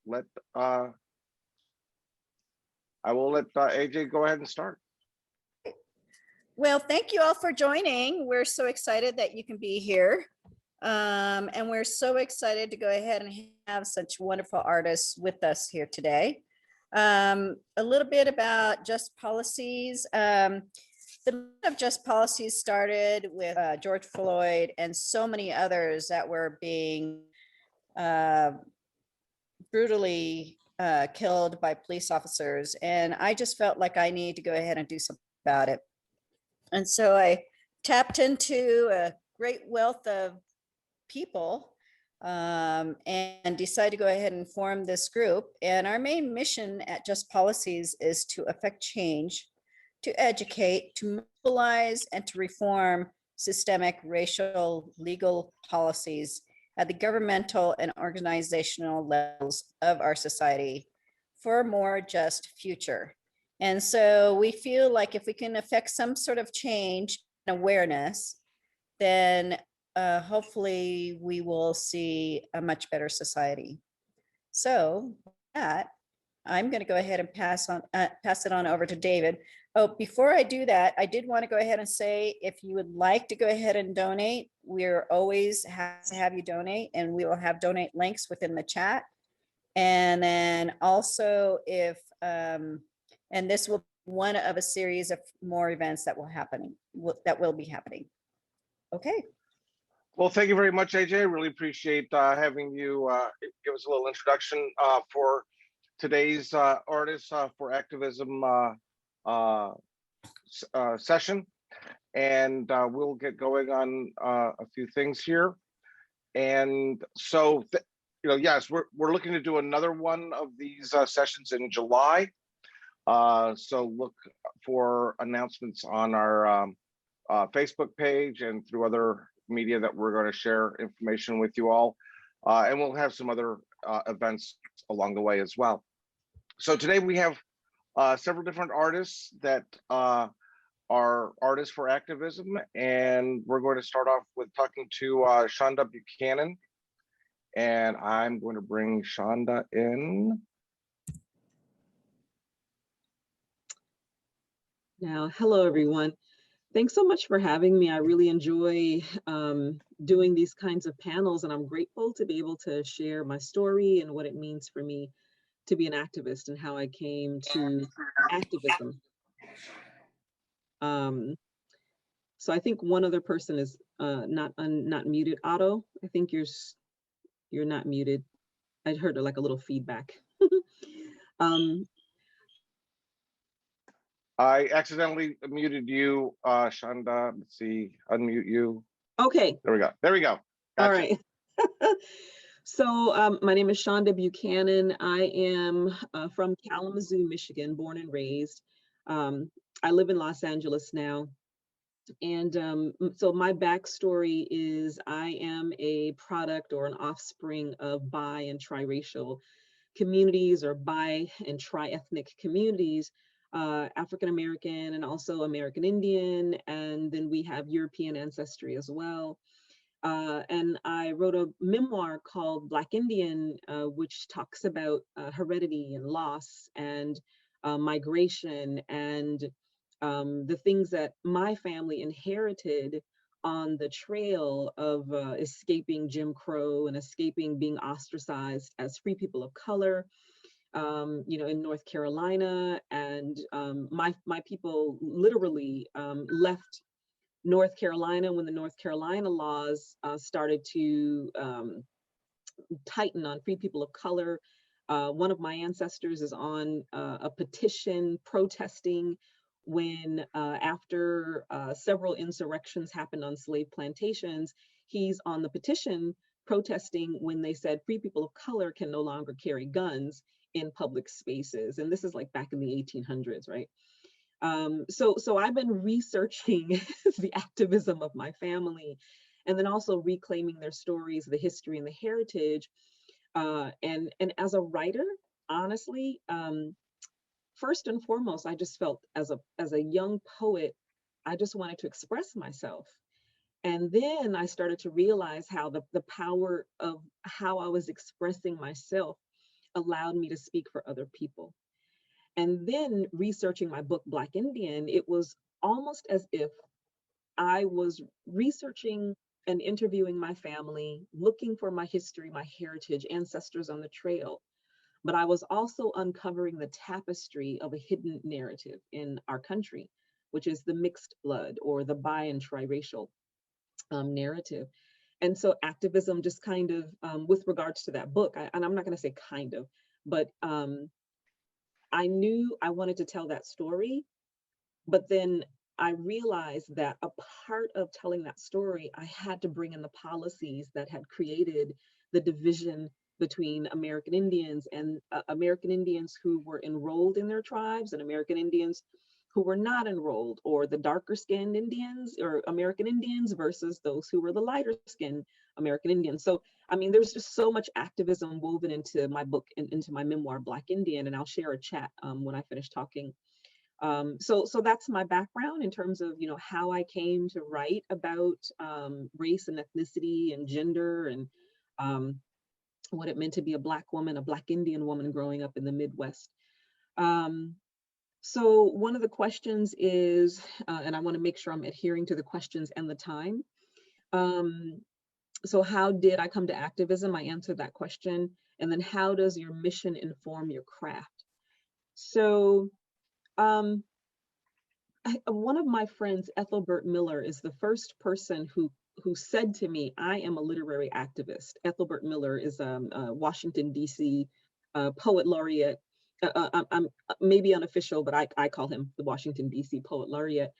let AJ go ahead and start. Well, thank you all for joining. We're so excited that you can be here. And we're so excited to go ahead and have such wonderful artists with us here today. A little bit about Just Policies. The movement of Just Policies started with George Floyd and so many others that were being brutally killed by police officers. And I just felt like I need to go ahead and do something about it. And so I tapped into a great wealth of people and decided to go ahead and form this group. And our main mission at Just Policies is to affect change, to educate, to mobilize, and to reform systemic racial legal policies at the governmental and organizational levels of our society for a more just future. And so we feel like if we can affect some sort of change and awareness, then hopefully we will see a much better society. So with that, I'm going to go ahead and pass it on over to David. Oh, before I do that, I did want to go ahead and say, if you would like to go ahead and donate, we're always happy to have you donate, and we will have donate links within the chat. And then also if, and this will be one of a series of more events that will be happening. Okay. Well, thank you very much, AJ. Really appreciate having you give us a little introduction for today's artists for activism session. And we'll get going on a few things here. And so, yes, we're looking to do another one of these sessions in July. So look for announcements on our Facebook page and through other media that we're going to share information with you all. And we'll have some other events along the way as well. So today we have several different artists that are artists for activism. And we're going to start off with talking to Shonda Buchanan. And I'm going to bring Shonda in. Now, hello, everyone. Thanks so much for having me. I really enjoy doing these kinds of panels, and I'm grateful to be able to share my story and what it means for me to be an activist and how I came to activism. So I think one other person is not muted. Otto, I think you're not muted. I heard like a little feedback. I accidentally muted you, Shonda. Let's see, unmute you. Okay. There we go. There we go. Gotcha. All right. So my name is Shonda Buchanan. I am from Kalamazoo, Michigan, born and raised. I live in Los Angeles now. And so my backstory is I am a product or an offspring of bi and triracial communities, or bi and tri-ethnic communities, African-American and also American Indian, and then we have European ancestry as well. And I wrote a memoir called Black Indian, which talks about heredity and loss and migration and the things that my family inherited on the trail of escaping Jim Crow and escaping being ostracized as free people of color, in North Carolina. And my people literally left North Carolina when the North Carolina laws started to tighten on free people of color. One of my ancestors is on a petition protesting when after several insurrections happened on slave plantations, he's on the petition protesting when they said free people of color can no longer carry guns in public spaces. And this is like back in the 1800s, right? So I've been researching the activism of my family, and then also reclaiming their stories, the history and the heritage. And as a writer, honestly, first and foremost, I just felt as a young poet, I just wanted to express myself. And then I started to realize how the power of how I was expressing myself allowed me to speak for other people. And then researching my book, Black Indian, it was almost as if I was researching and interviewing my family, looking for my history, my heritage, ancestors on the trail. But I was also uncovering the tapestry of a hidden narrative in our country, which is the mixed blood or the bi and triracial narrative. And so activism just kind of, with regards to that book, and I'm not going to say kind of, but I knew I wanted to tell that story, but then I realized that a part of telling that story, I had to bring in the policies that had created the division between American Indians and American Indians who were enrolled in their tribes and American Indians who were not enrolled, or the darker skinned Indians or American Indians versus those who were the lighter skinned American Indians. So, I mean, there's just so much activism woven into my book and into my memoir, Black Indian, and I'll share a chat when I finish talking. So that's my background in terms of, you know, how I came to write about race and ethnicity and gender and what it meant to be a Black woman, a Black Indian woman growing up in the Midwest. So one of the questions is, and I want to make sure I'm adhering to the questions and the time. So how did I come to activism? I answered that question. And then how does your mission inform your craft? So one of my friends, Ethelbert Miller, is the first person who said to me, I am a literary activist. Ethelbert Miller is a Washington, D.C. Poet laureate. I'm maybe unofficial, but I call him the Washington, D.C. Poet Laureate.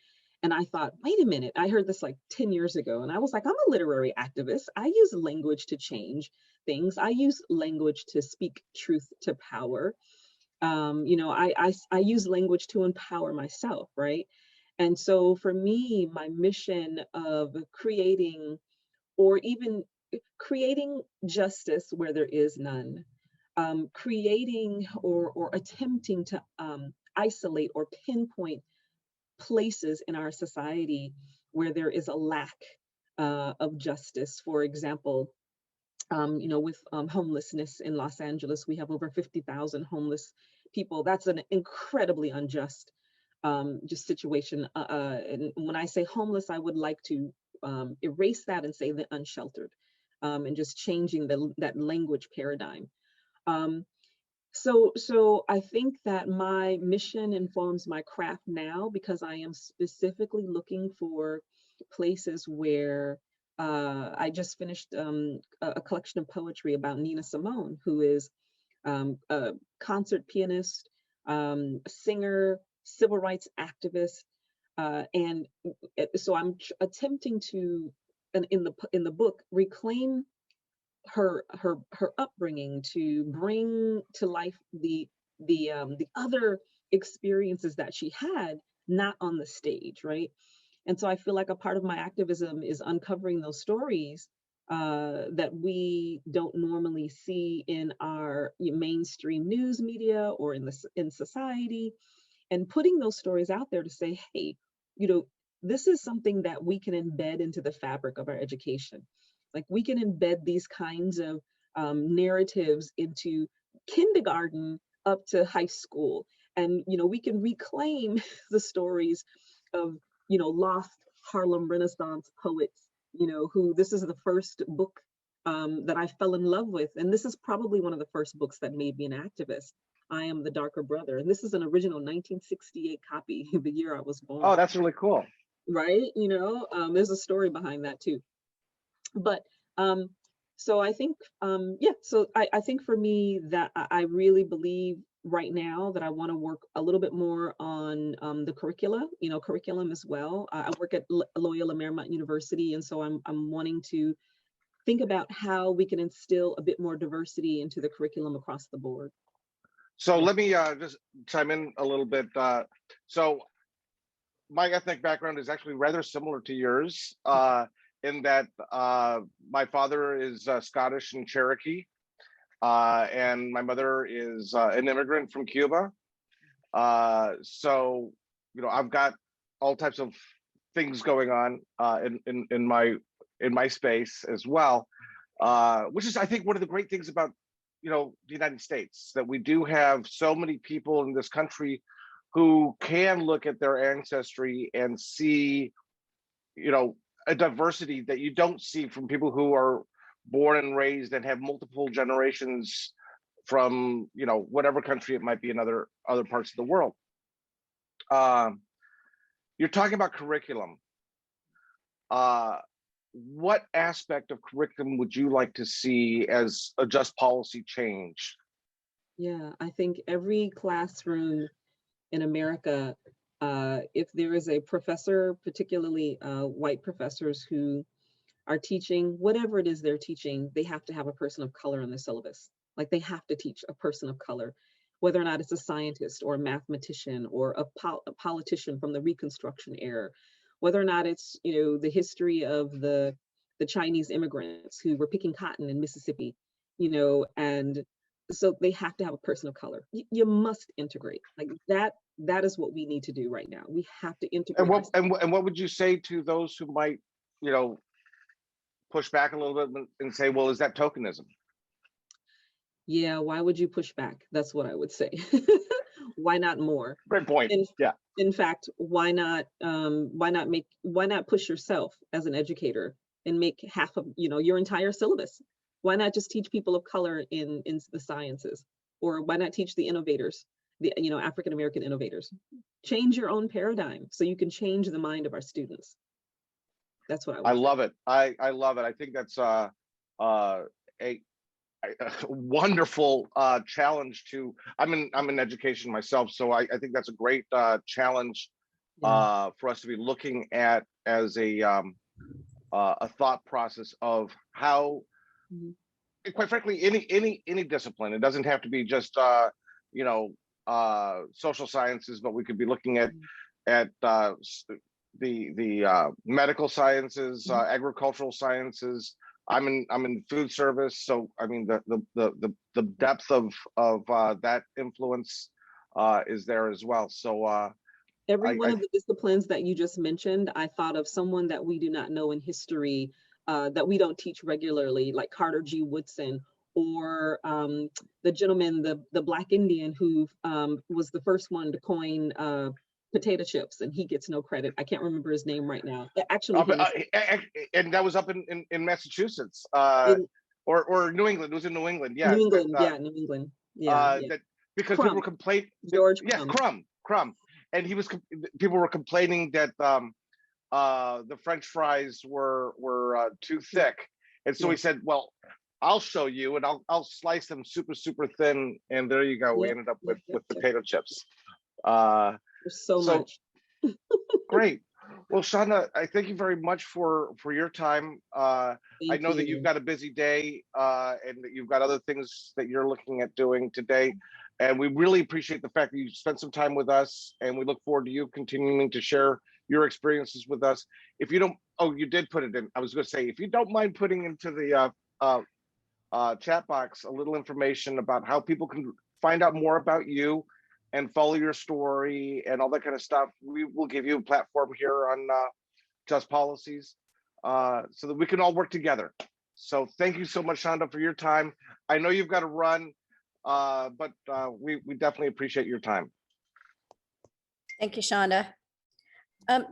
And I thought, wait a minute, I heard this like 10 years ago. And I was like, I'm a literary activist. I use language to change things. I use language to speak truth to power. You know, I use language to empower myself, right? And so for me, my mission of creating, or even creating justice where there is none, creating or attempting to isolate or pinpoint places in our society where there is a lack of justice. For example, you know, with homelessness in Los Angeles, we have over 50,000 homeless people. That's an incredibly unjust just situation. And when I say homeless, I would like to erase that and say the unsheltered, and just changing that language paradigm. So I think that my mission informs my craft now, because I am specifically looking for places where I just finished a collection of poetry about Nina Simone, who is a concert pianist, singer, civil rights activist, and so I'm attempting to, in the book, reclaim her upbringing, to bring to life the other experiences that she had, not on the stage, right? And so I feel like a part of my activism is uncovering those stories that we don't normally see in our mainstream news media or in society, and putting those stories out there to say, hey, you know, this is something that we can embed into the fabric of our education. Like, we can embed these kinds of narratives into kindergarten up to high school. And, you know, we can reclaim the stories of, you know, lost Harlem Renaissance poets, you know, who, this is the first book that I fell in love with. And this is probably one of the first books that made me an activist. I Am the Darker Brother. And this is an original 1968 copy, the year I was born. Oh, that's really cool. Right? You know, there's a story behind that too. But so I think, yeah, so I think for me that I really believe right now that I want to work a little bit more on the curriculum as well. I work at Loyola Marymount University, and so I'm wanting to think about how we can instill a bit more diversity into the curriculum across the board. So let me just chime in a little bit. So my ethnic background is actually rather similar to yours, in that my father is Scottish and Cherokee, and my mother is an immigrant from Cuba. So, you know, I've got all types of things going on in my space as well, which is, I think, one of the great things about the United States, that we do have so many people in this country who can look at their ancestry and see, a diversity that you don't see from people who are born and raised and have multiple generations from, whatever country it might be in other parts of the world. You're talking about curriculum. What aspect of curriculum would you like to see as a just policy change? Yeah, I think every classroom in America, if there is a professor, particularly white professors who are teaching, whatever it is they're teaching, they have to have a person of color in the syllabus. Like they have to teach a person of color, whether or not it's a scientist or a mathematician or a politician from the Reconstruction era, whether or not it's, the history of the Chinese immigrants who were picking cotton in Mississippi, and so they have to have a person of color. You must integrate. Like that is what we need to do right now. We have to integrate. And what would you say to those who might, push back a little bit and say, well, is that tokenism? Yeah, why would you push back? That's what I would say. Why not more? Great point. In fact, why not push yourself as an educator and make half of, your entire syllabus? Why not just teach people of color in the sciences? Or why not teach the innovators, the African American innovators? Change your own paradigm so you can change the mind of our students. That's what I love it. I love it. I think that's a wonderful challenge to. I'm in education myself, so I think that's a great challenge for us to be looking at as a thought process of how, quite frankly, any discipline. It doesn't have to be just social sciences, but we could be looking at the medical sciences, agricultural sciences. I'm in food service, so I mean the depth of that influence is there as well. So every one of the disciplines that you just mentioned, I thought of someone that we do not know in history, that we don't teach regularly, like Carter G. Woodson, or the gentleman, the Black Indian who was the first one to coin potato chips, and he gets no credit. I can't remember his name right now. Actually, and that was up in Massachusetts, or New England. It was in New England. Yeah, New England. New England. Yeah. That because Crumb. people were complaining. George. Yes, Crumb, and people were complaining that the French fries were too thick, and so he said, "Well, I'll show you, and I'll slice them super thin," and there you go. We ended up with potato chips. There's so much. Great. Well, Shonda, I thank you very much for your time. I know that you've got a busy day and that you've got other things that you're looking at doing today. And we really appreciate the fact that you spent some time with us, and we look forward to you continuing to share your experiences with us. If you don't, you did put it in. I was going to say, if you don't mind putting into the chat box a little information about how people can find out more about you and follow your story and all that kind of stuff, we will give you a platform here on Just Policies so that we can all work together. So thank you so much, Shonda, for your time. I know you've got to run, but we definitely appreciate your time. Thank you, Shonda.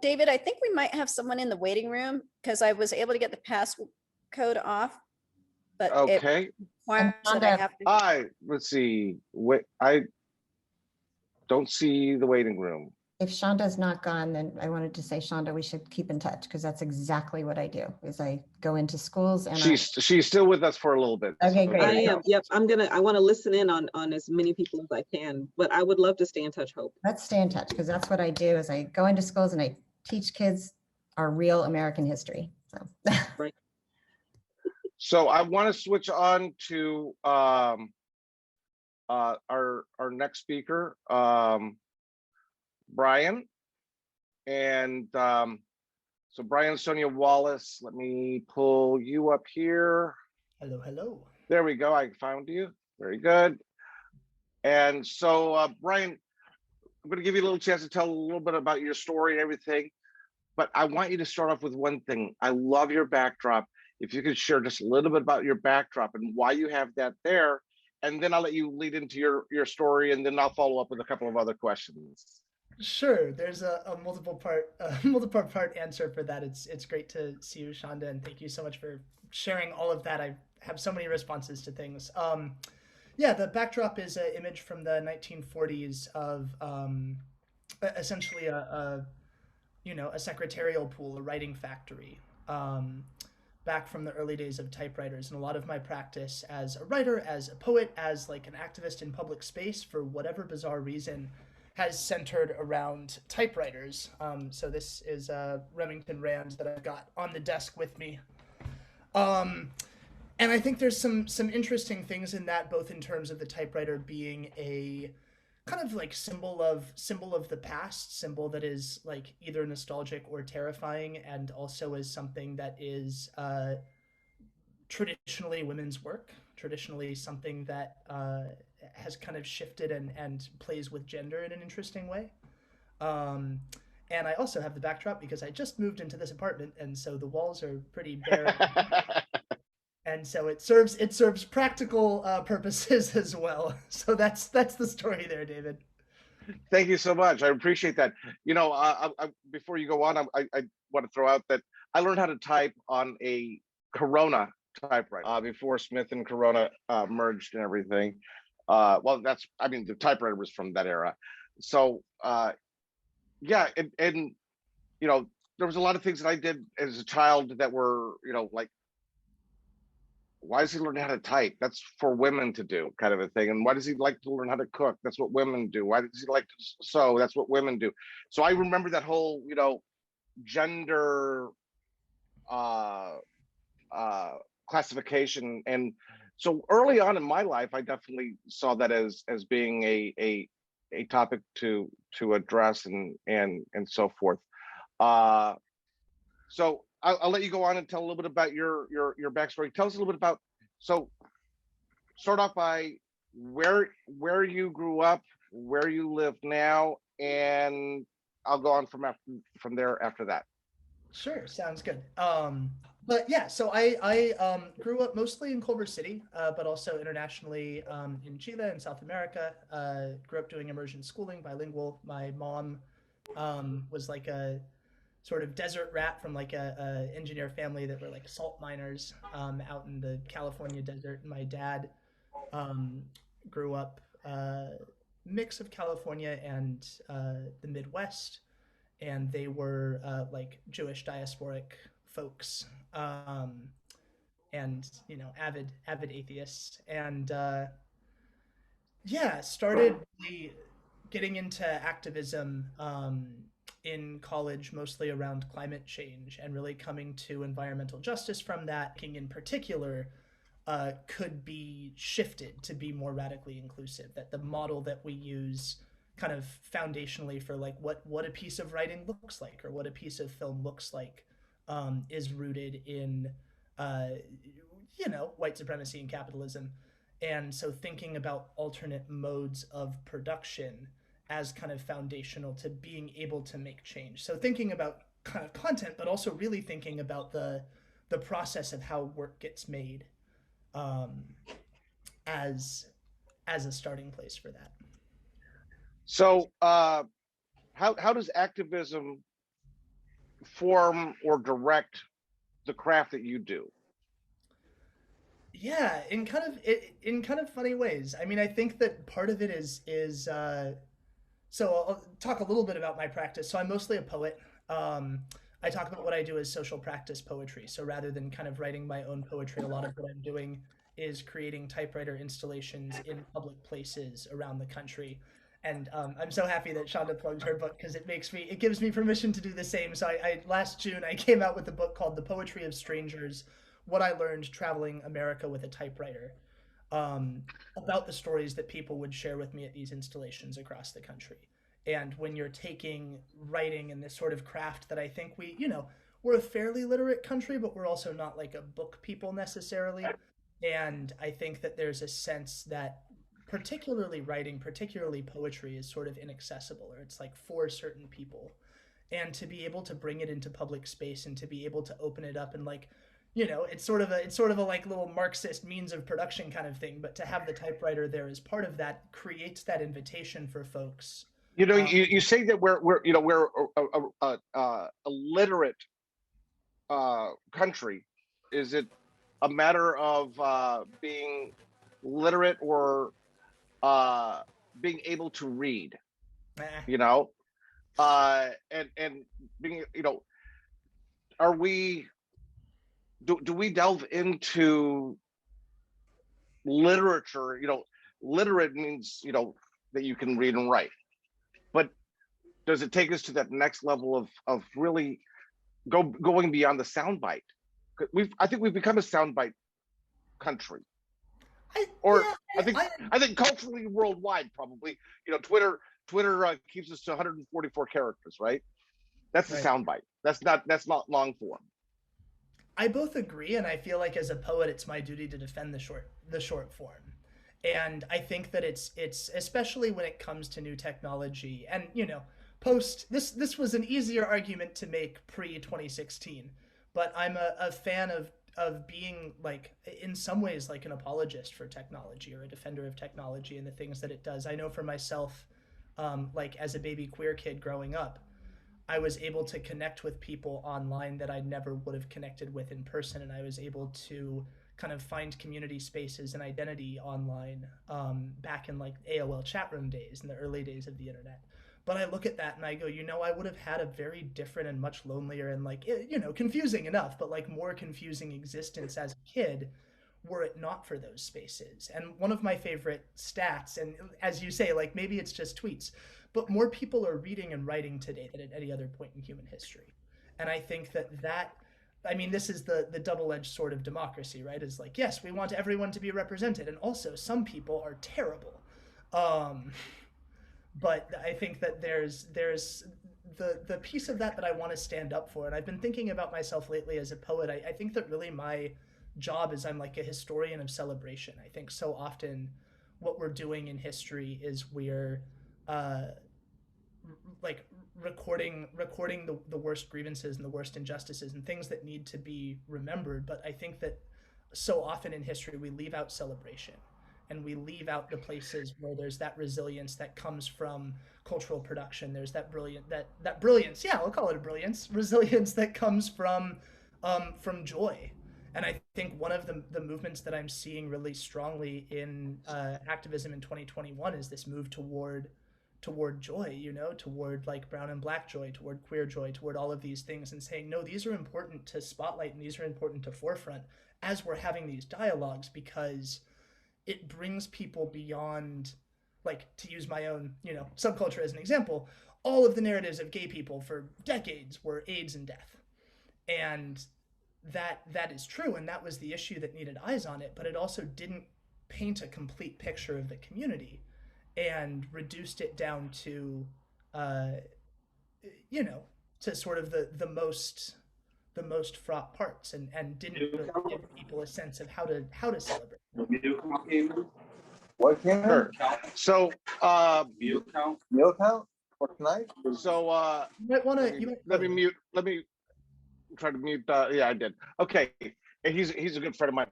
David, I think we might have someone in the waiting room because I was able to get the passcode off. But okay. Let's see. Wait, I don't see the waiting room. If Shonda's not gone, then I wanted to say, Shonda, we should keep in touch because that's exactly what I do. Is I go into schools and she's still with us for a little bit. Okay, so great. I am. Yep. I want to listen in on as many people as I can, but I would love to stay in touch, Hope. Let's stay in touch because that's what I do. Is I go into schools and I teach kids our real American history. So. Right. So I want to switch on to our next speaker, Brian. And so Brian, Sonia-Wallace, let me pull you up here. Hello, hello. There we go. I found you. Very good. And so Brian, I'm going to give you a little chance to tell a little bit about your story and everything. But I want you to start off with one thing. I love your backdrop. If you could share just a little bit about your backdrop and why you have that there, and then I'll let you lead into your story, and then I'll follow up with a couple of other questions. Sure. There's a multiple part answer for that. It's great to see you, Shonda, and thank you so much for sharing all of that. I have so many responses to things. Yeah, the backdrop is an image from the 1940s of essentially a secretarial pool, a writing factory. Back from the early days of typewriters, and a lot of my practice as a writer, as a poet, as like an activist in public space, for whatever bizarre reason, has centered around typewriters. So this is Remington Rand that I've got on the desk with me. And I think there's some interesting things in that, both in terms of the typewriter being a kind of like symbol of the past, symbol that is like either nostalgic or terrifying, and also as something that is traditionally women's work, traditionally something that has kind of shifted and plays with gender in an interesting way. And I also have the backdrop because I just moved into this apartment, and so the walls are pretty bare. And so it serves practical purposes as well. So that's the story there, David. Thank you so much. I appreciate that. Before you go on, I want to throw out that I learned how to type on a Corona typewriter before Smith and Corona merged and everything. Well, the typewriter was from that era. So yeah, and there was a lot of things that I did as a child that were like, why does he learn how to type? That's for women to do, kind of a thing. And why does he like to learn how to cook? That's what women do. Why does he like to sew? That's what women do. So I remember that whole, gender classification. And so early on in my life, I definitely saw that as being a topic to address and so forth. So I'll let you go on and tell a little bit about your backstory. Tell us a little bit about, so start off by where you grew up, where you live now, and I'll go on from there after that. Sure, sounds good. But yeah, so I grew up mostly in Culver City, but also internationally in Chile and South America. Grew up doing immersion schooling, bilingual. My mom was like a sort of desert rat from like a engineer family that were like salt miners out in the California desert. And my dad grew up mix of California and the Midwest, and they were like Jewish diasporic folks, and avid atheists, and yeah, started really getting into activism in college, mostly around climate change, and really coming to environmental justice from that. In particular, could be shifted to be more radically inclusive. That the model that we use kind of foundationally for like what a piece of writing looks like or what a piece of film looks like is rooted in white supremacy and capitalism. And so thinking about alternate modes of production as kind of foundational to being able to make change. So thinking about kind of content, but also really thinking about the process of how work gets made as a starting place for that. So how does activism form or direct the craft that you do? Yeah, in kind of funny ways. I mean, I think that part of it is so I'll talk a little bit about my practice. So I'm mostly a poet. I talk about what I do as social practice poetry. So rather than kind of writing my own poetry, a lot of what I'm doing is creating typewriter installations in public places around the country. And I'm so happy that Shonda plugged her book because it gives me permission to do the same. So I last June I came out with a book called The Poetry of Strangers: What I Learned Traveling America with a Typewriter, about the stories that people would share with me at these installations across the country. And when you're taking writing and this sort of craft that I think we're a fairly literate country, but we're also not like a book people necessarily. And I think that there's a sense that particularly writing, particularly poetry, is sort of inaccessible, or it's like for certain people. And to be able to bring it into public space and to be able to open it up and like you know, it's sort of a like little Marxist means of production kind of thing. But to have the typewriter there as part of that creates that invitation for folks. You know, you say that we're you know we're a literate country. Is it a matter of being literate or being able to read? You know, and being, you know, are we do we delve into literature? You know, literate means, you know, that you can read and write, but does it take us to that next level of really going beyond the soundbite? I think we've become a soundbite country, or I think culturally worldwide, probably. You know, Twitter keeps us to 144 characters, right? That's the soundbite. That's not long form. I both agree, and I feel like as a poet, it's my duty to defend the short form. And I think that it's especially when it comes to new technology, and you know, this was an easier argument to make pre 2016, but I'm a fan of being, like, in some ways, like an apologist for technology or a defender of technology and the things that it does. I know for myself, like as a baby queer kid growing up, I was able to connect with people online that I never would have connected with in person, and I was able to kind of find community spaces and identity online, back in like AOL chat room days, in the early days of the internet. But I look at that and I go, you know, I would have had a very different and much lonelier and, like, you know, confusing enough, but like more confusing existence as a kid were it not for those spaces. And one of my favorite stats, and as you say, like maybe it's just tweets, but more people are reading and writing today than at any other point in human history. And I think I mean, this is the double-edged sword of democracy, right? Is like, yes, we want everyone to be represented, and also some people are terrible. But I think that there's the piece of that I want to stand up for. And I've been thinking about myself lately as a poet. I think that really my job is I'm like a historian of celebration. I think so often what we're doing in history is we're uh, like recording the worst grievances and the worst injustices and things that need to be remembered. But I think that so often in history we leave out celebration, and we leave out the places where there's that resilience that comes from cultural production. There's that brilliance, yeah, I'll call it a brilliance, resilience that comes from joy. And I think one of the movements that I'm seeing really strongly in activism in 2021 is this move toward joy, you know, toward like brown and black joy, toward queer joy, toward all of these things, and saying, no, these are important to spotlight and these are important to forefront as we're having these dialogues, because it brings people beyond, like, to use my own, you know, subculture as an example, all of the narratives of gay people for decades were AIDS and death. And that is true, and that was the issue that needed eyes on it, but it also didn't paint a complete picture of the community and reduced it down to you know, to sort of the most fraught parts, and didn't really give people a sense of how to celebrate. What can Sure. So meal count for tonight? so You might want to let me try to mute. Yeah, I did. Okay, and he's a good friend of mine.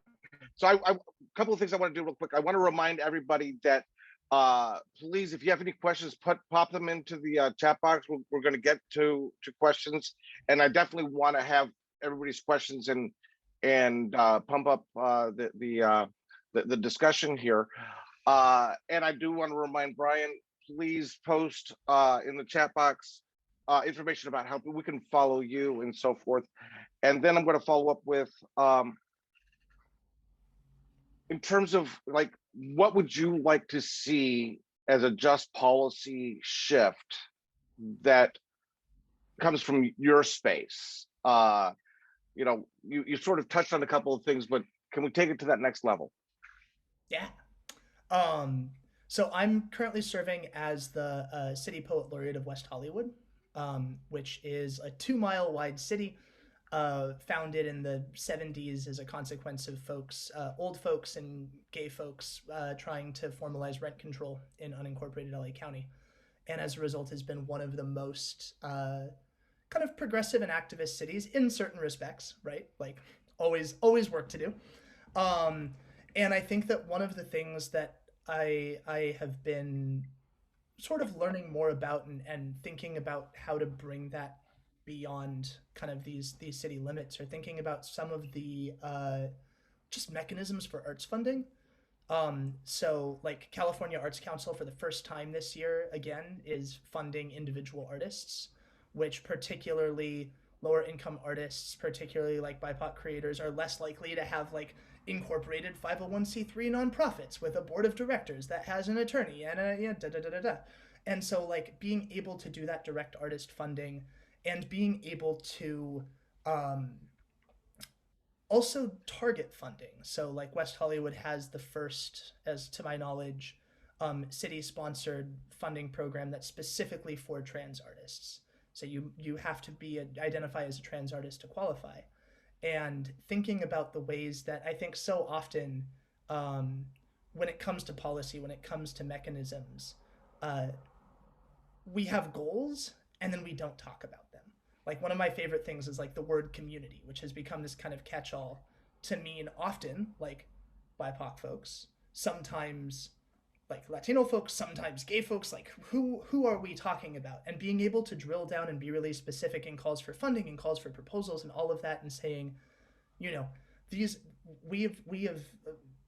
So a couple of things I want to do real quick. I want to remind everybody that please, if you have any questions, pop them into the chat box. We're going to get to questions, and I definitely want to have everybody's questions and pump up the discussion here. And I do want to remind Brian, please post in the chat box information about how we can follow you and so forth. And then I'm going to follow up with in terms of, like, what would you like to see as a just policy shift that comes from your space? You know, you sort of touched on a couple of things, but can we take it to that next level? Yeah. So I'm currently serving as the City Poet Laureate of West Hollywood, which is a 2-mile wide city, founded in the 70s as a consequence of old folks and gay folks trying to formalize rent control in unincorporated LA County. And as a result has been one of the most kind of progressive and activist cities in certain respects, right? Like always work to do. And I think that one of the things that I have been sort of learning more about and thinking about how to bring that beyond kind of these city limits, or thinking about some of the just mechanisms for arts funding. So like California Arts Council for the first time this year again is funding individual artists, which particularly lower income artists, particularly like BIPOC creators, are less likely to have like incorporated 501c3 nonprofits with a board of directors that has an attorney and a yeah, da da da da da. And so like being able to do that direct artist funding and being able to also target funding. So like West Hollywood has the first, as to my knowledge, city sponsored funding program that's specifically for trans artists. So you have to identify as a trans artist to qualify. And thinking about the ways that I think so often when it comes to policy, when it comes to mechanisms, we have goals and then we don't talk about them. Like one of my favorite things is like the word community, which has become this kind of catch-all to mean often like BIPOC folks, sometimes like Latino folks, sometimes gay folks. Like who are we talking about? And being able to drill down and be really specific in calls for funding and calls for proposals and all of that, and saying, you know, these we have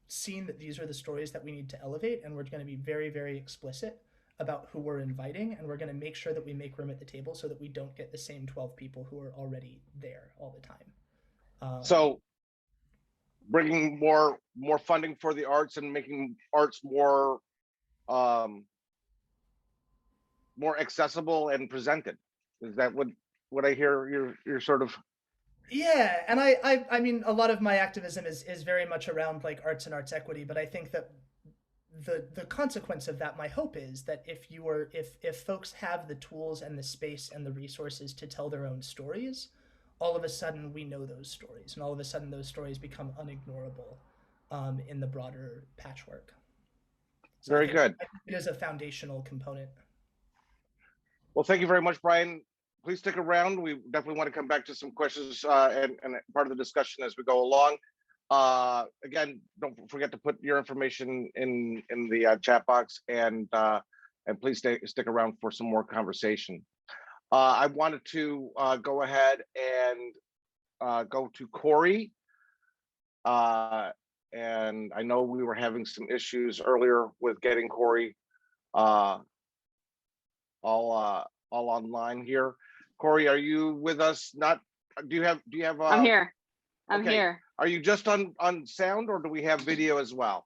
seen that these are the stories that we need to elevate, and we're going to be very, very explicit about who we're inviting, and we're going to make sure that we make room at the table so that we don't get the same 12 people who are already there all the time. So bringing more funding for the arts and making arts more more accessible and presented. Is that what I hear you're sort of? Yeah, and I mean, a lot of my activism is very much around like arts and arts equity, but I think that the consequence of that, my hope is that if folks have the tools and the space and the resources to tell their own stories, all of a sudden we know those stories, and all of a sudden those stories become unignorable in the broader patchwork. So Very good. I think it is a foundational component. Well, thank you very much, Brian. Please stick around. We definitely want to come back to some questions and part of the discussion as we go along. Again, don't forget to put your information in the chat box, and please stick around for some more conversation. I wanted to go ahead and go to Corie, and I know we were having some issues earlier with getting Corie all online here. Corie, are you with us? Not? Do you have? I'm here. I'm okay. here. Are you just on sound, or do we have video as well?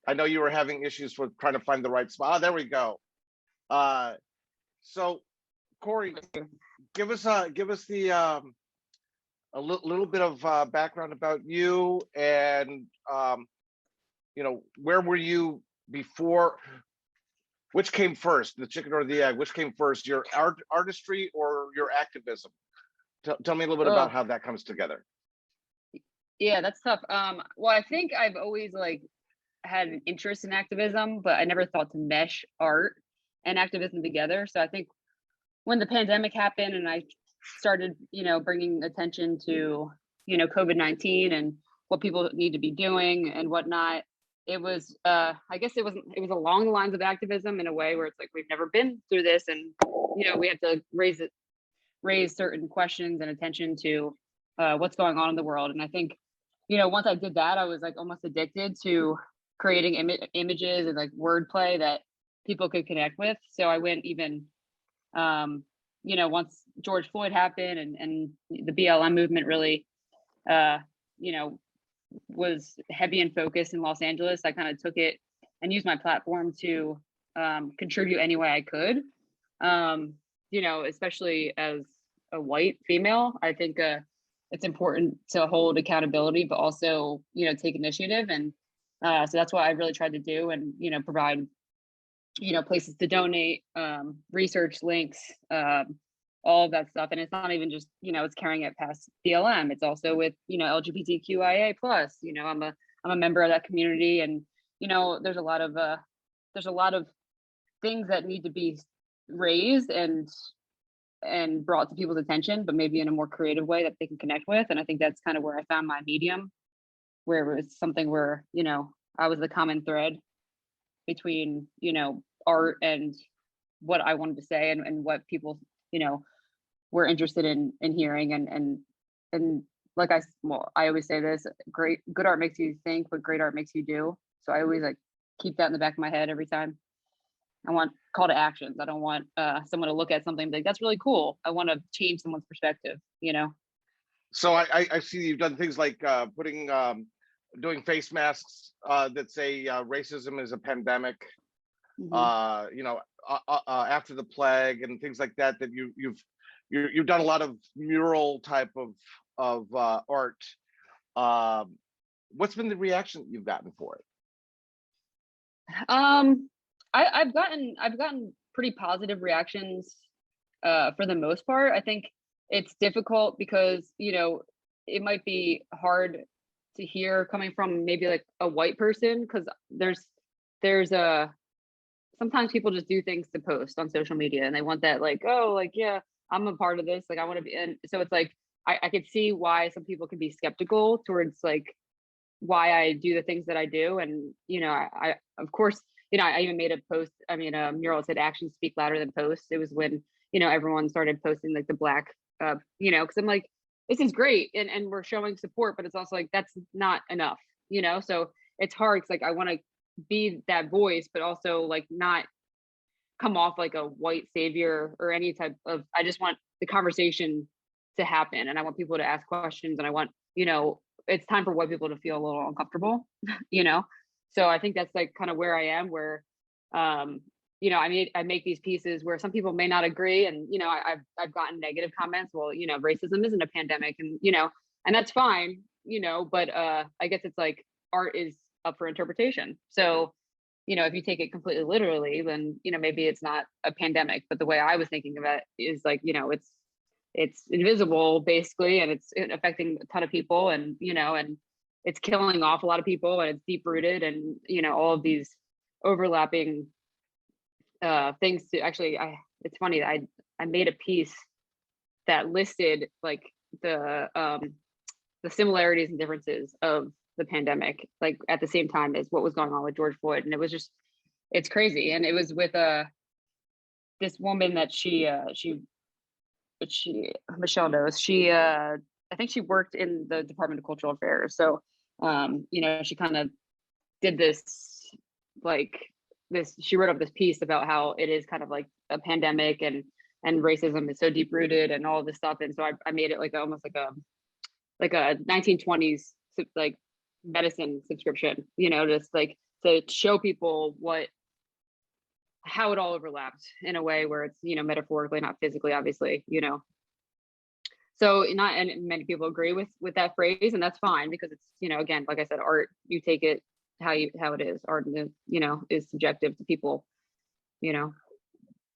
I know you were having issues with trying to find the right spot. Oh, there we go. So, Corie, give us the a little bit of background about you, and you know, where were you before? Which came first, the chicken or the egg? Which came first, your artistry or your activism? Tell me a little bit about how that comes together. Yeah, that's tough. Well, I think I've always like had an interest in activism, but I never thought to mesh art and activism together. So I think when the pandemic happened and I started, you know, bringing attention to, you know, COVID-19 and what people need to be doing and whatnot, it was, I guess it was along the lines of activism in a way where it's like, we've never been through this, and, you know, we have to raise certain questions and attention to what's going on in the world. And I think, you know, once I did that, I was like almost addicted to creating images and like wordplay that people could connect with. So I went even, you know, once George Floyd happened and the BLM movement really, you know, was heavy in focus in Los Angeles, I kind of took it and used my platform to contribute any way I could. You know, especially as a white female, I think it's important to hold accountability, but also, you know, take initiative. And so that's what I really tried to do, and, you know, provide, you know, places to donate, research links, all of that stuff. And it's not even just, you know, it's carrying it past BLM. It's also with, you know, LGBTQIA plus, you know, I'm a member of that community, and, you know, there's a lot of things that need to be raised and and brought to people's attention, but maybe in a more creative way that they can connect with. And I think that's kind of where I found my medium, where it was something where, you know, I was the common thread between, you know, art and what I wanted to say and what people, you know, were interested in hearing. And like I always say this, good art makes you think, but great art makes you do. So I always like keep that in the back of my head every time. I want call to actions. I don't want someone to look at something and be like, that's really cool. I want to change someone's perspective, you know? So I see you've done things like doing face masks that say racism is a pandemic, you know, after the plague and things like that, that you've done a lot of mural type of art. What's been the reaction you've gotten for it? I've gotten pretty positive reactions for the most part. I think it's difficult because, you know, it might be hard to hear coming from maybe like a white person, because there's sometimes people just do things to post on social media and they want that like, oh, like, yeah, I'm a part of this, like I want to be. And so it's like I could see why some people can be skeptical towards like why I do the things that I do. And, you know, I of course, you know, I even made a post, I mean, a mural that said actions speak louder than posts. It was when, you know, everyone started posting like the black, you know, because I'm like, this is great. And we're showing support, but it's also like, that's not enough, you know? So it's hard. It's like, I want to be that voice, but also like not come off like a white savior or any type of, I just want the conversation to happen. And I want people to ask questions, and I want, you know, it's time for white people to feel a little uncomfortable, you know? So I think that's like kind of where I am, where, you know, I make these pieces where some people may not agree. And, you know, I've gotten negative comments. Well, you know, racism isn't a pandemic, and, you know, and that's fine, you know, but I guess it's like art is up for interpretation. So, you know, if you take it completely literally, then, you know, maybe it's not a pandemic, but the way I was thinking of it is like, you know, it's invisible basically, and it's affecting a ton of people, and, you know, and it's killing off a lot of people, and it's deep rooted, and, you know, all of these overlapping things to actually, it's funny, I made a piece that listed like the similarities and differences of the pandemic, like at the same time as what was going on with George Floyd. And it was just, it's crazy. And it was with this woman that Michelle knows. I think she worked in the Department of Cultural Affairs. So, you know, she kind of did this, like this, she wrote up this piece about how it is kind of like a pandemic, and racism is so deep rooted and all this stuff. And so I made it like almost like a 1920s like medicine subscription, you know, just like to show people how it all overlapped in a way where it's, you know, metaphorically, not physically, obviously, you know. So and many people agree with that phrase, and that's fine, because it's, you know, again, like I said, art, you take it how it is. Art, you know, is subjective to people, you know.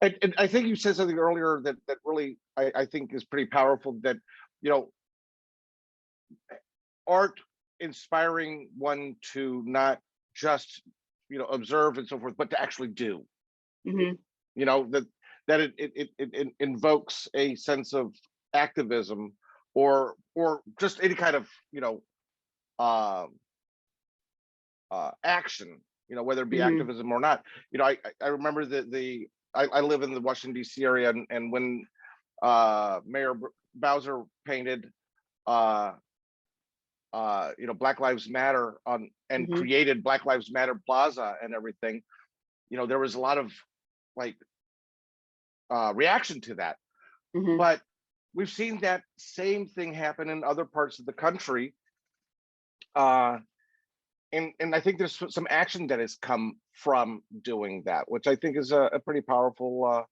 And I think you said something earlier that really I think is pretty powerful, that, you know, art inspiring one to not just, you know, observe and so forth, but to actually do. Mm-hmm. You know, that it invokes a sense of activism or just any kind of, you know, action, you know, whether it be activism or not. You know, I remember I live in the Washington D.C. area, and when Mayor Bowser painted you know, Black Lives Matter and created Black Lives Matter Plaza and everything, you know, there was a lot of like reaction to that. But we've seen that same thing happen in other parts of the country. And I think there's some action that has come from doing that, which I think is a pretty powerful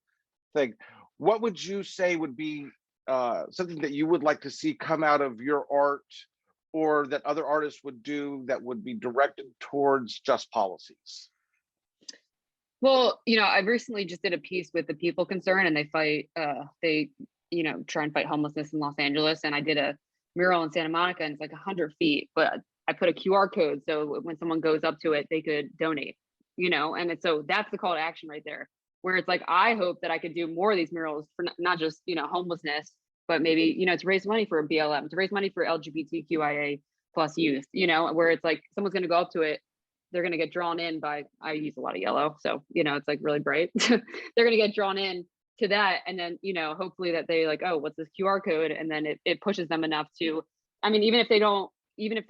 thing. What would you say would be something that you would like to see come out of your art, or that other artists would do, that would be directed towards just policies? Well, you know, I recently just did a piece with the People Concern, and they fight, you know, try and fight homelessness in Los Angeles. And I did a mural in Santa Monica, and it's like 100 feet, but I put a QR code, so when someone goes up to it, they could donate, you know. And so that's the call to action right there. where it's like, I hope that I could do more of these murals for not just, you know, homelessness, but maybe, you know, to raise money for BLM, to raise money for LGBTQIA plus youth, you know, where it's like someone's going to go up to it, they're going to get drawn in by, I use a lot of yellow, so, you know, it's like really bright. They're going to get drawn in to that. And then, you know, hopefully that they like, oh, what's this QR code? And then it pushes them enough to, I mean, even if they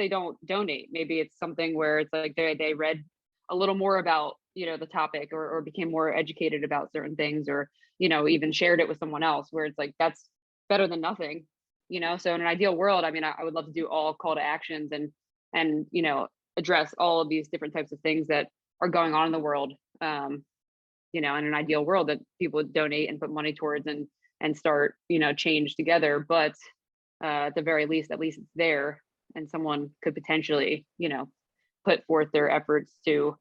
don't donate, maybe it's something where it's like they read a little more about, you know, the topic, or became more educated about certain things, or, you know, even shared it with someone else, where it's like, that's better than nothing, you know? So in an ideal world, I mean, I would love to do all call to actions and, you know, address all of these different types of things that are going on in the world. You know, in an ideal world, that people would donate and put money towards and start, you know, change together. But at the very least, at least it's there, and someone could potentially, you know, put forth their efforts to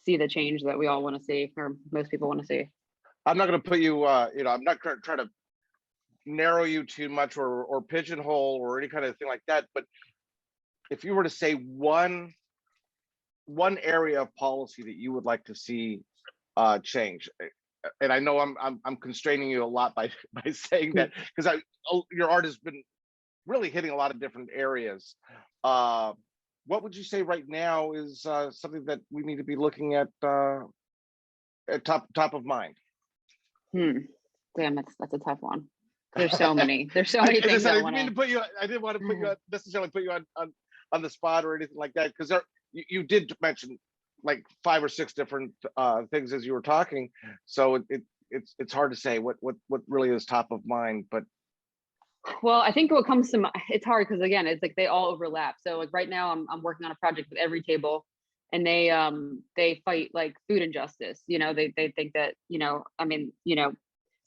see the change that we all want to see, or most people want to see. I'm not going to put you, you know, I'm not going to try to narrow you too much or pigeonhole or any kind of thing like that. But if you were to say one area of policy that you would like to see change, and I know I'm constraining you a lot by saying that, because your art has been really hitting a lot of different areas. What would you say right now is something that we need to be looking at top of mind? Damn, that's a tough one. There's so many. There's so many things. I didn't want to put you necessarily put you on the spot or anything like that, because you did mention like 5 or 6 different things as you were talking, so it's hard to say what really is top of mind. But well, I think what comes to it's hard because again, it's like they all overlap. So like right now I'm working on a project with Every Table, and they fight like food injustice. You know, they think that, you know, I mean, you know,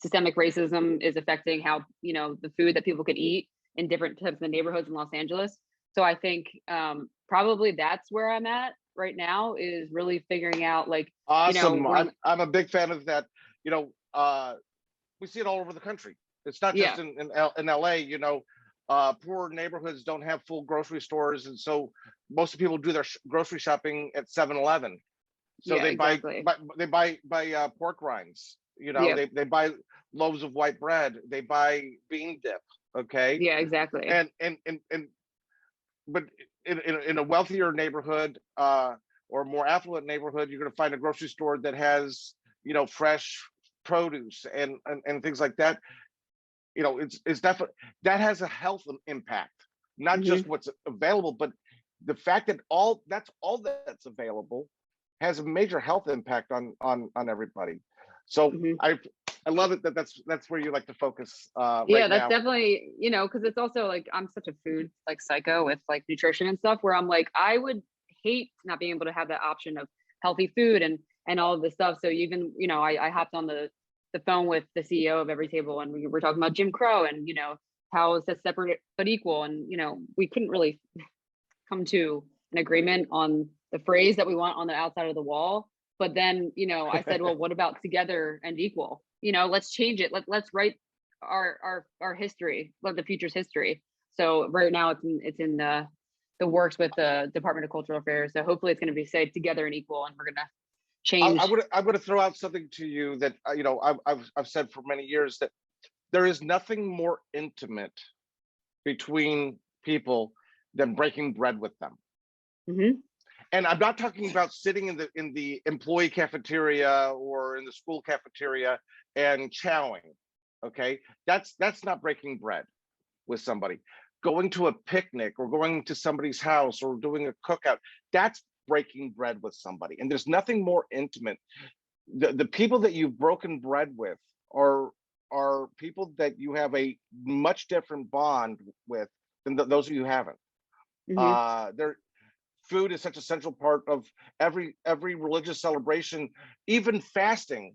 systemic racism is affecting how, you know, the food that people could eat in different types of neighborhoods in Los Angeles. So I think probably that's where I'm at right now, is really figuring out like, awesome. you know, I'm a big fan of that. You know, we see it all over the country. It's not just in LA, you know, poor neighborhoods don't have full grocery stores. And so most people do their grocery shopping at 7-Eleven. So they buy pork rinds, you know, they buy loaves of white bread, they buy bean dip. Okay. Yeah, exactly. But in a wealthier neighborhood or more affluent neighborhood, you're going to find a grocery store that has, you know, fresh produce and things like that. You know, it's definitely, that has a health impact, not just what's available, but the fact that that's all that's available has a major health impact on everybody. So I love it that's where you like to focus. Yeah, that's definitely, you know, because it's also like I'm such a food like psycho with like nutrition and stuff, where I'm like, I would hate not being able to have that option of healthy food and all of this stuff. So even, you know, I hopped on the phone with the CEO of Every Table, and we were talking about Jim Crow and, you know, how it's a separate but equal. And, you know, we couldn't really come to an agreement on the phrase that we want on the outside of the wall. But then, you know, I said, well, what about together and equal? You know, let's change it. Let's write our history, let the future's history. So right now it's in the works with the Department of Cultural Affairs. So hopefully it's going to be said together and equal, and we're going to change. I'm going to throw out something to you that, you know, I've said for many years, that there is nothing more intimate between people than breaking bread with them. And I'm not talking about sitting in the employee cafeteria or in the school cafeteria and chowing. Okay, that's not breaking bread with somebody. Going to a picnic or going to somebody's house or doing a cookout, that's breaking bread with somebody. And there's nothing more intimate. The people that you've broken bread with are people that you have a much different bond with than those of you haven't. Food is such a central part of every religious celebration, even fasting.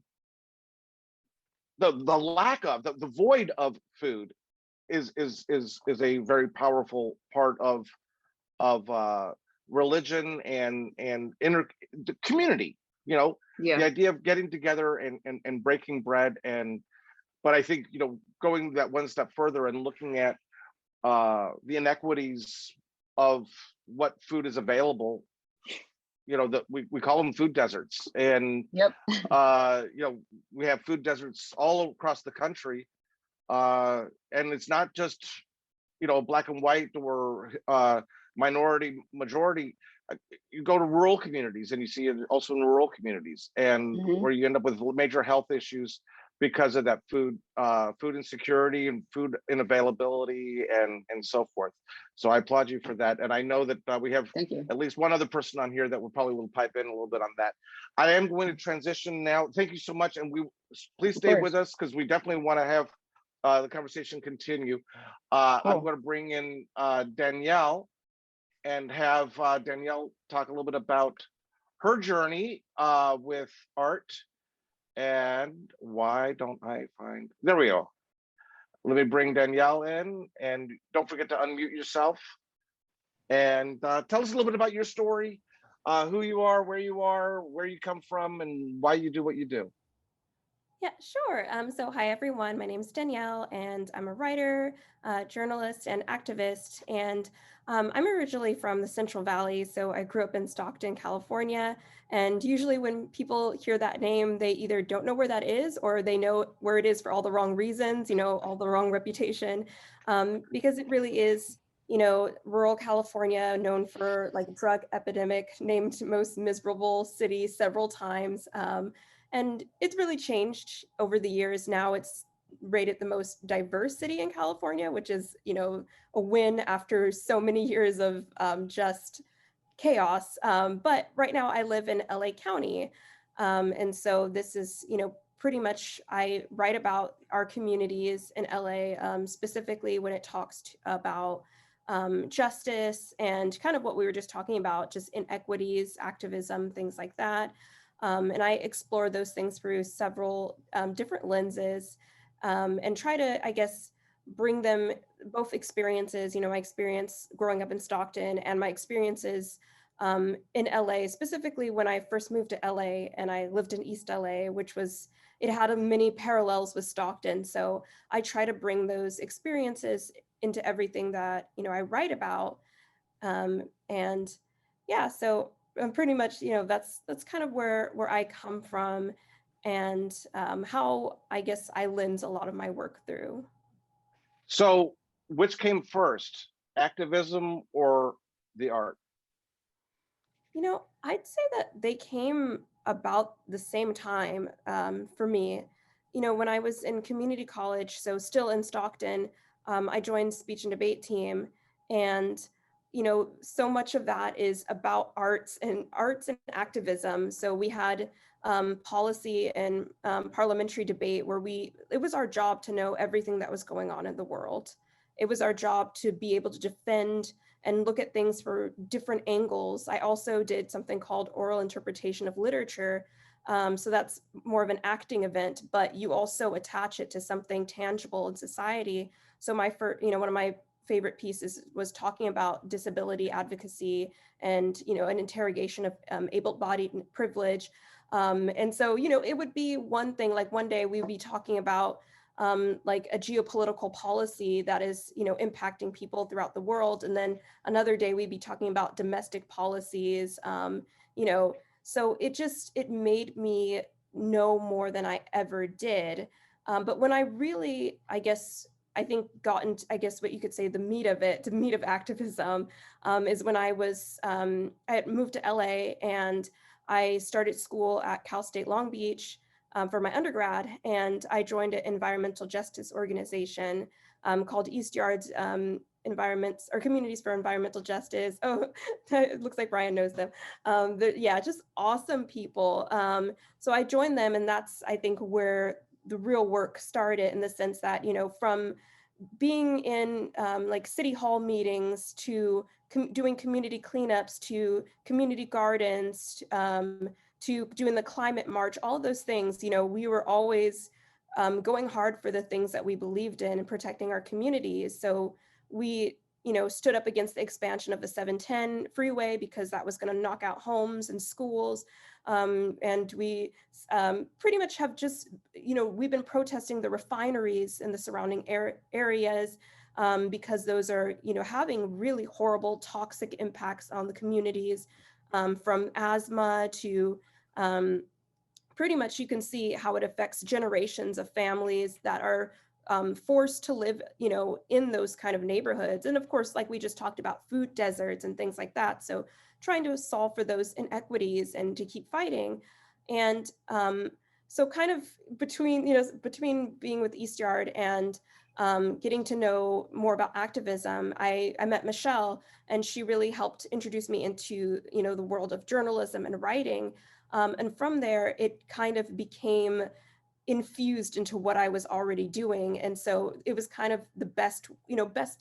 The lack of the void of food is a very powerful part of religion and the community. You know, the idea of getting together and breaking bread. But I think, you know, going that one step further and looking at the inequities of what food is available we call them food deserts, and Yep. we have food deserts all across the country, and it's not just black and white or minority majority. You go to rural communities and you see it also in rural communities, and where you end up with major health issues because of that food insecurity and food unavailability and so forth. So I applaud you for that. And I know that we have Thank you. at least one other person on here that will probably pipe in a little bit on that. I am going to transition now. Thank you so much. And please stay with us, because we definitely want to have the conversation continue. I'm going to bring in Danielle and have Danielle talk a little bit about her journey with art. And why don't I find, there we go. Let me bring Danielle in, and don't forget to unmute yourself. And tell us a little bit about your story, who you are, where you come from, and why you do what you do. Yeah, sure. So hi, everyone. My name is Danielle, and I'm a writer, journalist, and activist. And I'm originally from the Central Valley, so I grew up in Stockton, California. And usually when people hear that name, they either don't know where that is, or they know where it is for all the wrong reasons, all the wrong reputation, because it really is, rural California, known for like drug epidemic, named most miserable city several times. And it's really changed over the years. Now it's rated the most diverse city in California, which is, a win after so many years of just chaos. But right now I live in LA County. And so this is, pretty much I write about our communities in LA, specifically when it talks about justice and kind of what we were just talking about, just inequities, activism, things like that. And I explore those things through several different lenses and try to, I guess, bring them both experiences, my experience growing up in Stockton and my experiences in LA, specifically when I first moved to LA and I lived in East LA, it had many parallels with Stockton. So I try to bring those experiences into everything that, I write about. And yeah, so pretty much, that's kind of where I come from and how I guess I lens a lot of my work through. So which came first, activism or the art? I'd say that they came about the same time for me. When I was in community college, so still in Stockton, I joined speech and debate team. And, so much of that is about arts and activism. So we had policy and parliamentary debate where it was our job to know everything that was going on in the world. It was our job to be able to defend and look at things for different angles. I also did something called oral interpretation of literature. So that's more of an acting event, but you also attach it to something tangible in society. So one of my favorite pieces was talking about disability advocacy and, an interrogation of able-bodied privilege. And so, it would be one thing, like one day we would be talking about like a geopolitical policy that is, impacting people throughout the world. And then another day we'd be talking about domestic policies, so it made me know more than I ever did. But when I really, I think gotten, what you could say the meat of activism is when I had moved to LA and I started school at Cal State Long Beach for my undergrad, and I joined an environmental justice organization called East Yards Environments or Communities for Environmental Justice. Oh, it looks like Brian knows them. Just awesome people. So I joined them, and that's, I think, where the real work started, in the sense that, from being in like city hall meetings to doing community cleanups to community gardens to doing the climate march, all of those things, we were always going hard for the things that we believed in and protecting our communities. So we, stood up against the expansion of the 710 freeway because that was going to knock out homes and schools. And we pretty much have just, we've been protesting the refineries in the surrounding areas because those are, having really horrible toxic impacts on the communities. from asthma to pretty much you can see how it affects generations of families that are forced to live, in those kind of neighborhoods. And of course, like we just talked about, food deserts and things like that. So trying to solve for those inequities and to keep fighting. And so kind of between being with East Yard and getting to know more about activism, I met Michelle, and she really helped introduce me into, the world of journalism and writing. And from there, it kind of became infused into what I was already doing. And so it was kind of the best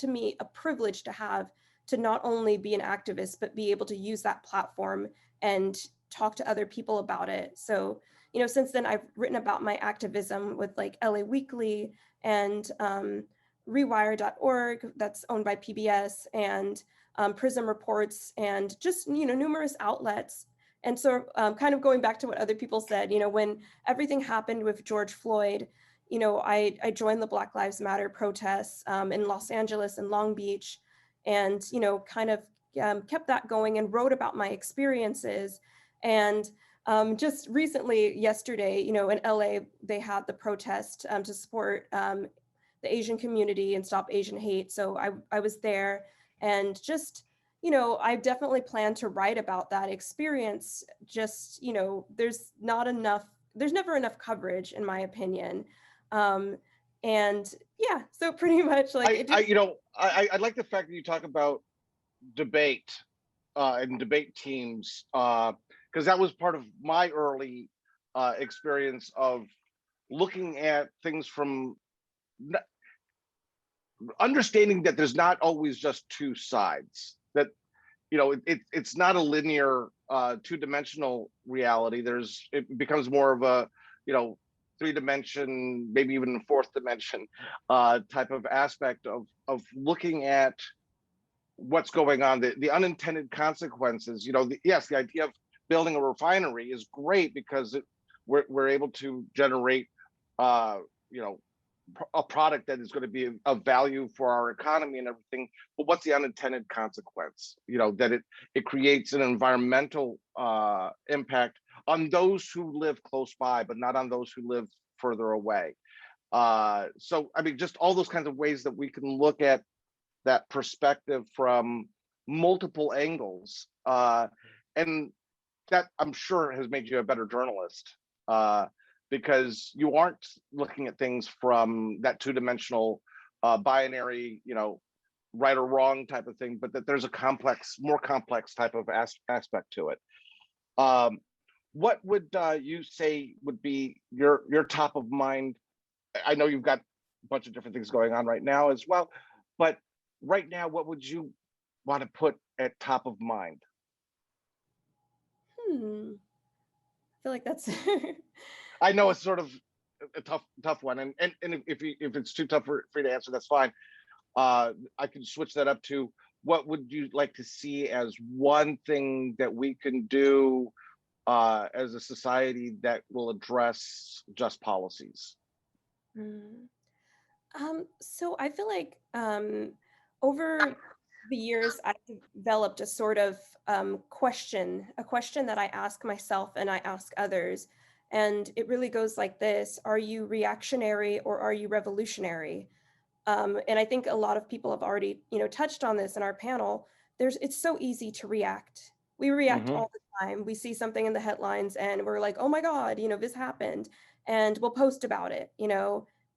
to me, a privilege to have, to not only be an activist, but be able to use that platform and talk to other people about it. So, since then I've written about my activism with like LA Weekly and Rewire.org, that's owned by PBS, and Prism Reports, and just, numerous outlets. And so kind of going back to what other people said, when everything happened with George Floyd, I joined the Black Lives Matter protests in Los Angeles and Long Beach, and, kind of kept that going and wrote about my experiences. And just recently, yesterday, in LA, they had the protest to support the Asian community and stop Asian hate. So I was there, and just, I definitely plan to write about that experience. Just, there's never enough coverage, in my opinion. And yeah, so pretty much like I like the fact that you talk about debate and debate teams, because that was part of my early experience of looking at things from understanding that there's not always just two sides, that it's not a linear two-dimensional reality. It becomes more of a three-dimension, maybe even fourth dimension type of aspect of looking at what's going on, the unintended consequences. Yes, the idea of building a refinery is great because we're able to generate a product that is going to be of value for our economy and everything. But what's the unintended consequence? That it creates an environmental impact on those who live close by, but not on those who live further away. So I mean, just all those kinds of ways that we can look at that perspective from multiple angles, and that I'm sure has made you a better journalist. Because you aren't looking at things from that two-dimensional binary, right or wrong type of thing, but that there's a more complex type of aspect to it. What would you say would be your top of mind? I know you've got a bunch of different things going on right now as well, but right now, what would you want to put at top of mind? I feel like that's I know it's sort of a tough one, and if it's too tough for you to answer, that's fine. I can switch that up to, what would you like to see as one thing that we can do as a society that will address just policies? So I feel like over the years, I've developed a sort of question that I ask myself and I ask others. And it really goes like this: are you reactionary or are you revolutionary? And I think a lot of people have already, touched on this in our panel. It's so easy to react. We react all the time. We see something in the headlines and we're like, oh my God, this happened. And we'll post about it,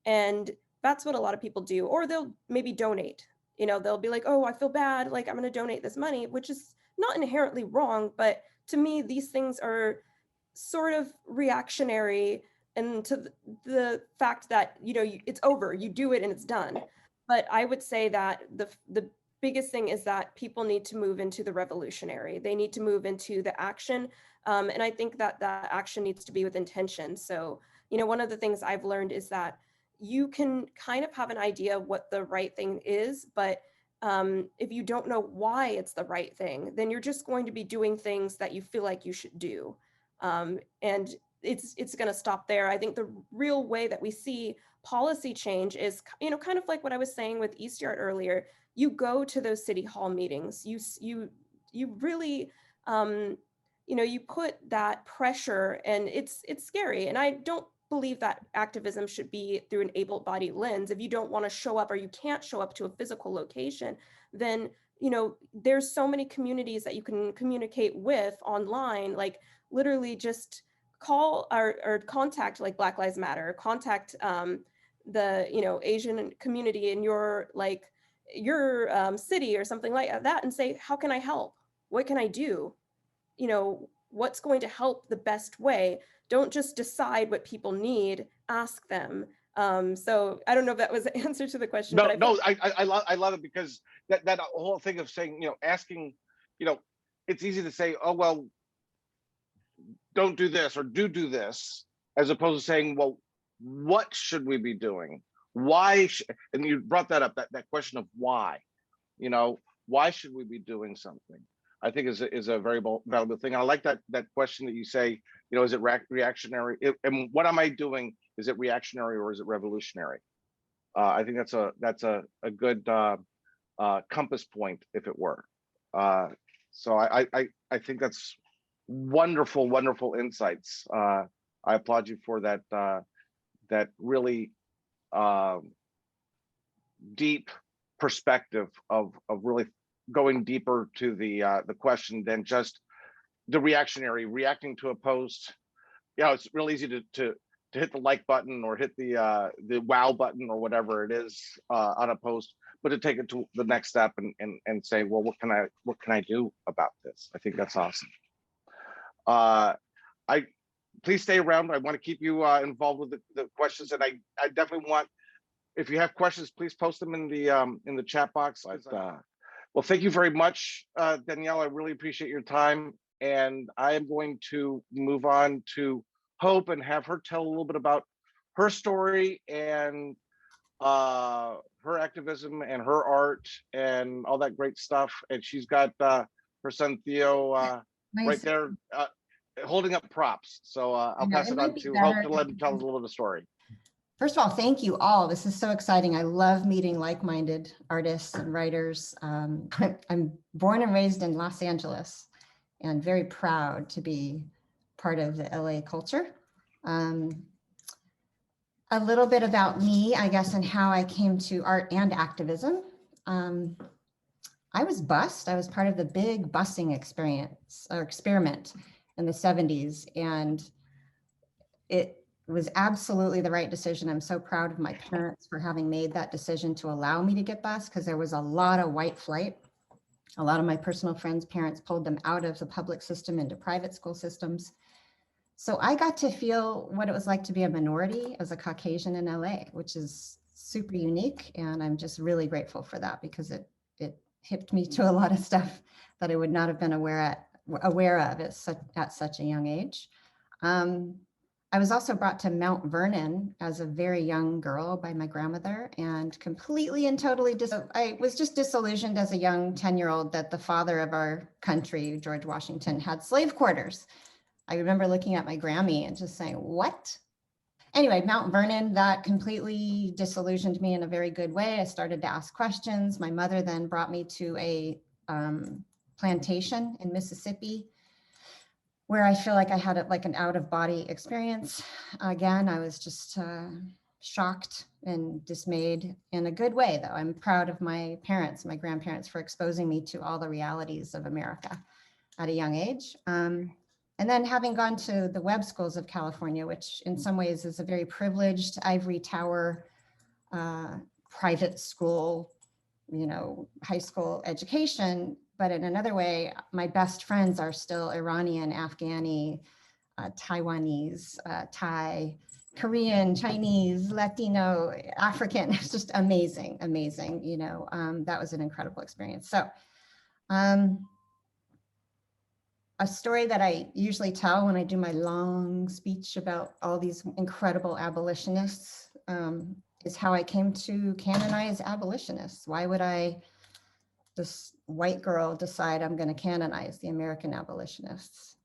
and that's what a lot of people do. Or they'll maybe donate, they'll be like, oh, I feel bad, like I'm going to donate this money, which is not inherently wrong. But to me, these things are sort of reactionary, and to the fact that, it's over, you do it and it's done. But I would say that the biggest thing is that people need to move into the revolutionary. They need to move into the action. And I think that that action needs to be with intention. So, one of the things I've learned is that you can kind of have an idea of what the right thing is, but if you don't know why it's the right thing, then you're just going to be doing things that you feel like you should do. And it's going to stop there. I think the real way that we see policy change is, kind of like what I was saying with East Yard earlier. You go to those city hall meetings. You really you know, you put that pressure, and it's scary. And I don't believe that activism should be through an able-bodied lens. If you don't want to show up, or you can't show up to a physical location, then, you know, there's so many communities that you can communicate with online, like literally just call or contact like Black Lives Matter, contact the, you know, Asian community in your city or something like that, and say, how can I help? What can I do? You know, what's going to help the best way? Don't just decide what people need, ask them. So I don't know if that was the answer to the question, No, but I love it, because that whole thing of saying, you know, asking, you know, it's easy to say, oh, well, don't do this or do this, as opposed to saying, well, what should we be doing? Why? And you brought that up, that question of why, you know, why should we be doing something? I think is a very valuable thing. I like that question that you say, you know, is it reactionary? And what am I doing? Is it reactionary or is it revolutionary? I think that's a good compass point, if it were. So I think that's wonderful insights. I applaud you for that that really deep perspective of really going deeper to the question than just the reacting to a post. You know, it's real easy to hit the like button or hit the wow button or whatever it is on a post, but to take it to the next step and say, well, what can I do about this? I think that's awesome. Please stay around. I want to keep you involved with the questions, and I definitely want, if you have questions, please post them in the chat box. Well, thank you very much, Danielle. I really appreciate your time, and I am going to move on to Hope and have her tell a little bit about her story and her activism and her art and all that great stuff. And she's got her son Theo right there holding up props. So I'll pass it on to Hope to let him tell a little bit of the story. First of all, thank you all. This is so exciting. I love meeting like-minded artists and writers. I'm born and raised in Los Angeles and very proud to be part of the LA culture. A little bit about me, I guess, and how I came to art and activism. I was bused. I was part of the big busing experiment in the 70s, and it was absolutely the right decision. I'm so proud of my parents for having made that decision to allow me to get bused, because there was a lot of white flight. A lot of my personal friends' parents pulled them out of the public system into private school systems. So I got to feel what it was like to be a minority as a Caucasian in LA, which is super unique. And I'm just really grateful for that, because it hipped me to a lot of stuff that I would not have been aware of at such a young age. I was also brought to Mount Vernon as a very young girl by my grandmother, and completely and totally I was just disillusioned as a young 10-year-old that the father of our country, George Washington, had slave quarters. I remember looking at my Grammy and just saying, what? Anyway, Mount Vernon, that completely disillusioned me in a very good way. I started to ask questions. My mother then brought me to a plantation in Mississippi, where I feel like I had like an out-of-body experience. Again, I was just shocked and dismayed in a good way, though. I'm proud of my parents, my grandparents, for exposing me to all the realities of America at a young age. And then having gone to the web schools of California, which in some ways is a very privileged ivory tower private school, you know, high school education. But in another way, my best friends are still Iranian, Afghani, Taiwanese, Thai, Korean, Chinese, Latino, African. It's just amazing, amazing. You know, that was an incredible experience. So a story that I usually tell when I do my long speech about all these incredible abolitionists is how I came to canonize abolitionists. Why would this white girl, decide I'm going to canonize the American abolitionists?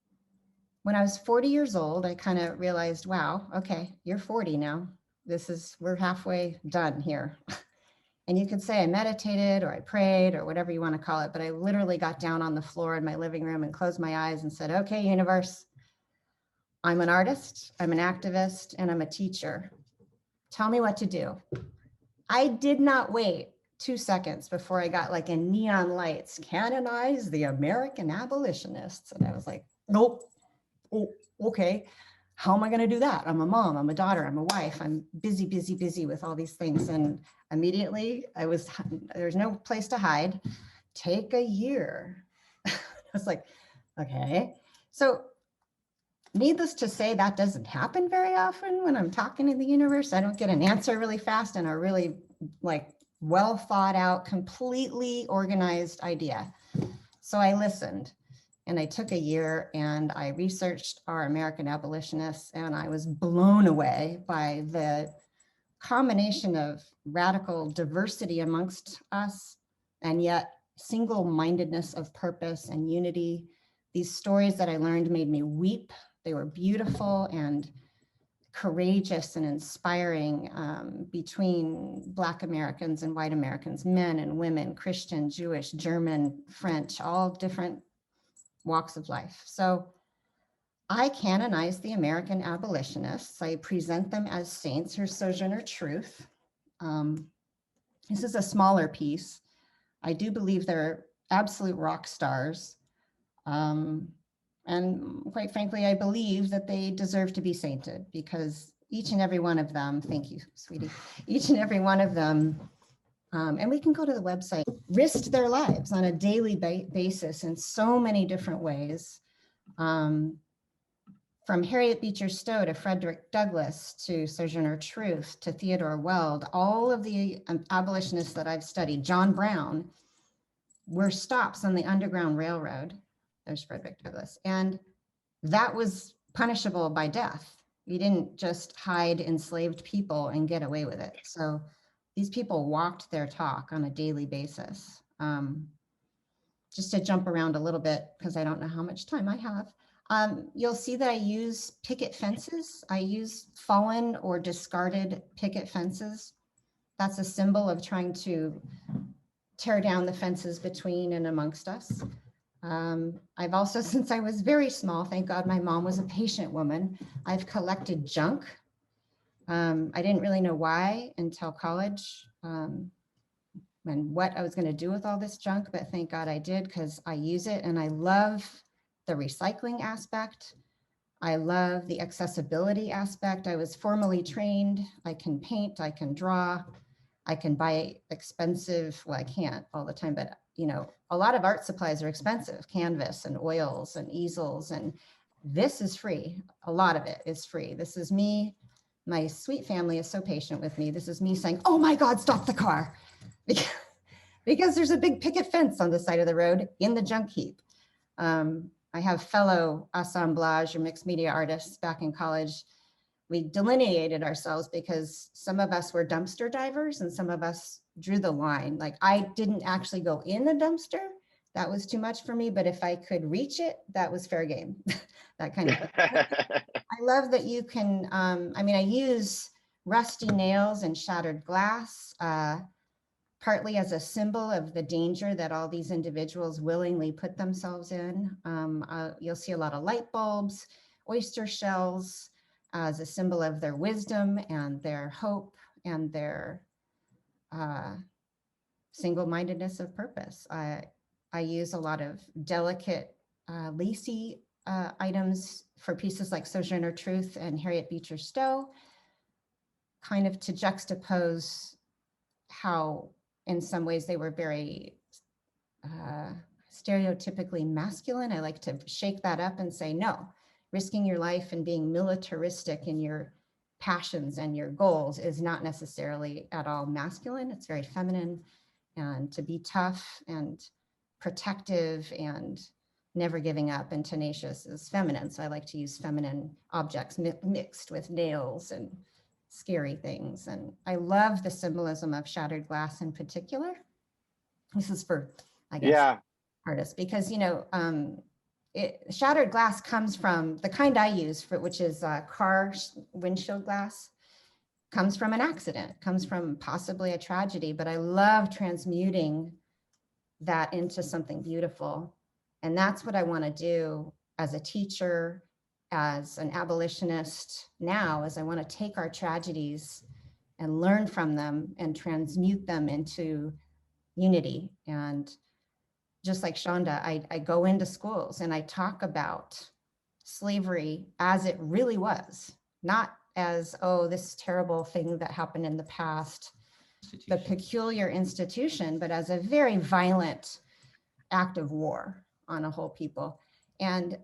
When I was 40 years old, I kind of realized, wow, okay, you're 40 now. We're halfway done here. And you could say I meditated or I prayed or whatever you want to call it, but I literally got down on the floor in my living room and closed my eyes and said, okay, universe, I'm an artist, I'm an activist, and I'm a teacher. Tell me what to do. I did not wait 2 seconds before I got like in neon lights, canonize the American abolitionists. And I was like, nope, oh, okay. How am I going to do that? I'm a mom, I'm a daughter, I'm a wife, I'm busy, busy, busy with all these things. And immediately there's no place to hide. Take a year. I was like, okay. So needless to say, that doesn't happen very often when I'm talking to the universe. I don't get an answer really fast and a really like well thought out, completely organized idea. So I listened and I took a year and I researched our American abolitionists, and I was blown away by the combination of radical diversity amongst us and yet single-mindedness of purpose and unity. These stories that I learned made me weep. They were beautiful and courageous and inspiring, between Black Americans and white Americans, men and women, Christian, Jewish, German, French, all different walks of life. So I canonize the American abolitionists. I present them as saints. Here's Sojourner Truth. This is a smaller piece. I do believe they're absolute rock stars. And quite frankly, I believe that they deserve to be sainted, because each and every one of them, thank you, sweetie, each and every one of them, and we can go to the website, risked their lives on a daily basis in so many different ways. From Harriet Beecher Stowe to Frederick Douglass to Sojourner Truth to Theodore Weld, all of the abolitionists that I've studied, John Brown, were stops on the Underground Railroad. There's Frederick Douglass. And that was punishable by death. You didn't just hide enslaved people and get away with it. So these people walked their talk on a daily basis. Just to jump around a little bit, because I don't know how much time I have. You'll see that I use picket fences. I use fallen or discarded picket fences. That's a symbol of trying to tear down the fences between and amongst us. I've also, since I was very small, thank God my mom was a patient woman, I've collected junk. I didn't really know why until college, and what I was going to do with all this junk, but thank God I did, because I use it and I love the recycling aspect. I love the accessibility aspect. I was formally trained. I can paint, I can draw, I can buy expensive, well, I can't all the time, but you know, a lot of art supplies are expensive, canvas and oils and easels, and this is free. A lot of it is free. This is me. My sweet family is so patient with me. This is me saying, oh my God, stop the car. Because there's a big picket fence on the side of the road in the junk heap. I have fellow assemblage or mixed media artists back in college. We delineated ourselves because some of us were dumpster divers and some of us drew the line. Like, I didn't actually go in the dumpster. That was too much for me, but if I could reach it, that was fair game. That kind of thing. I love that you can, I mean, I use rusty nails and shattered glass, partly as a symbol of the danger that all these individuals willingly put themselves in. You'll see a lot of light bulbs, oyster shells, as a symbol of their wisdom and their hope and their single-mindedness of purpose. I use a lot of delicate, lacy items for pieces like Sojourner Truth and Harriet Beecher Stowe, kind of to juxtapose how in some ways they were very stereotypically masculine. I like to shake that up and say, no, risking your life and being militaristic in your passions and your goals is not necessarily at all masculine. It's very feminine, and to be tough and protective and never giving up and tenacious is feminine. So I like to use feminine objects mixed with nails and scary things. And I love the symbolism of shattered glass in particular. This is for, I guess, artists, because, you know, shattered glass comes from the kind I use, which is car windshield glass, comes from an accident, comes from possibly a tragedy, but I love transmuting that into something beautiful. And that's what I want to do as a teacher, as an abolitionist now, is I want to take our tragedies and learn from them and transmute them into unity. And just like Shonda, I go into schools and I talk about slavery as it really was, not as, oh, this terrible thing that happened in the past, the peculiar institution, but as a very violent act of war on a whole people. And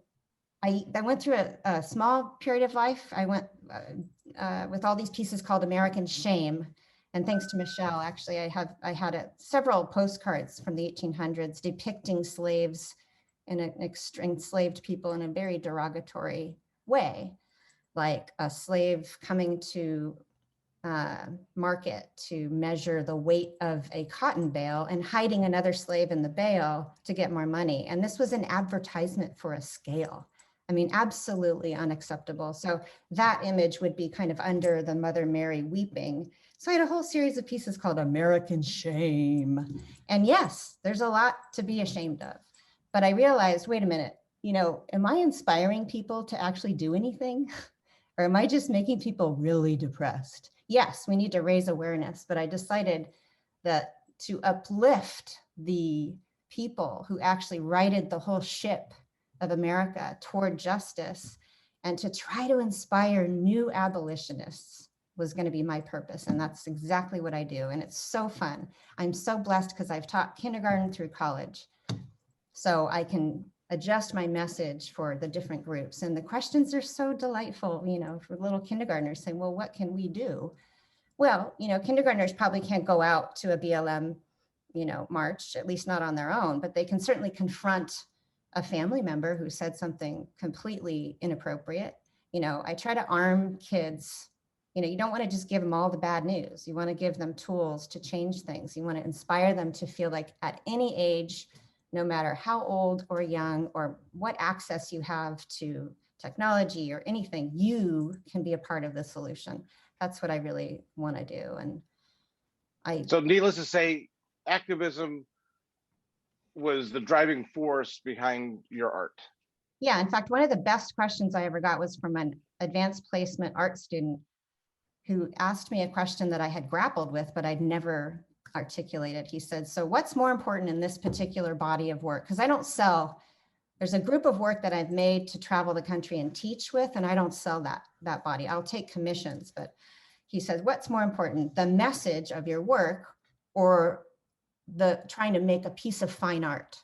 I went through a small period of life. I went with all these pieces called American Shame. And thanks to Michelle, actually, I had several postcards from the 1800s depicting slaves and enslaved people in a very derogatory way, like a slave coming to market to measure the weight of a cotton bale and hiding another slave in the bale to get more money. And this was an advertisement for a scale. I mean, absolutely unacceptable. So that image would be kind of under the Mother Mary weeping. So I had a whole series of pieces called American Shame. And yes, there's a lot to be ashamed of. But I realized, wait a minute, you know, am I inspiring people to actually do anything? Or am I just making people really depressed? Yes, we need to raise awareness, but I decided that to uplift the people who actually righted the whole ship of America toward justice and to try to inspire new abolitionists was going to be my purpose. And that's exactly what I do. And it's so fun. I'm so blessed because I've taught kindergarten through college. So I can adjust my message for the different groups. And the questions are so delightful, you know, for little kindergartners saying, well, what can we do? Well, you know, kindergartners probably can't go out to a BLM, you know, march, at least not on their own, but they can certainly confront a family member who said something completely inappropriate. You know, I try to arm kids. You know, you don't want to just give them all the bad news. You want to give them tools to change things. You want to inspire them to feel like at any age, no matter how old or young or what access you have to technology or anything, you can be a part of the solution. That's what I really want to do. And so needless to say, activism was the driving force behind your art. Yeah, in fact, one of the best questions I ever got was from an advanced placement art student who asked me a question that I had grappled with, but I'd never articulated. He said, so what's more important in this particular body of work? Because I don't sell, there's a group of work that I've made to travel the country and teach with, and I don't sell that body. I'll take commissions, but he says, what's more important, the message of your work or the trying to make a piece of fine art?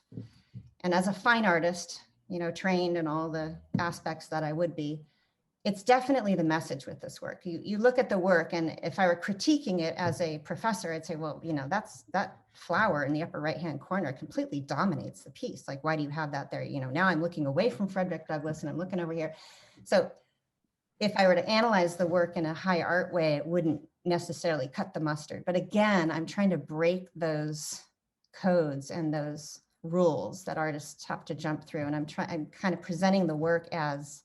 And as a fine artist, you know, trained in all the aspects that I would be, it's definitely the message with this work. You look at the work, and if I were critiquing it as a professor, I'd say, well, you know, that flower in the upper right-hand corner completely dominates the piece. Like, why do you have that there? You know, now I'm looking away from Frederick Douglass and I'm looking over here. So if I were to analyze the work in a high art way, it wouldn't necessarily cut the mustard. But again, I'm trying to break those codes and those rules that artists have to jump through. And I'm kind of presenting the work as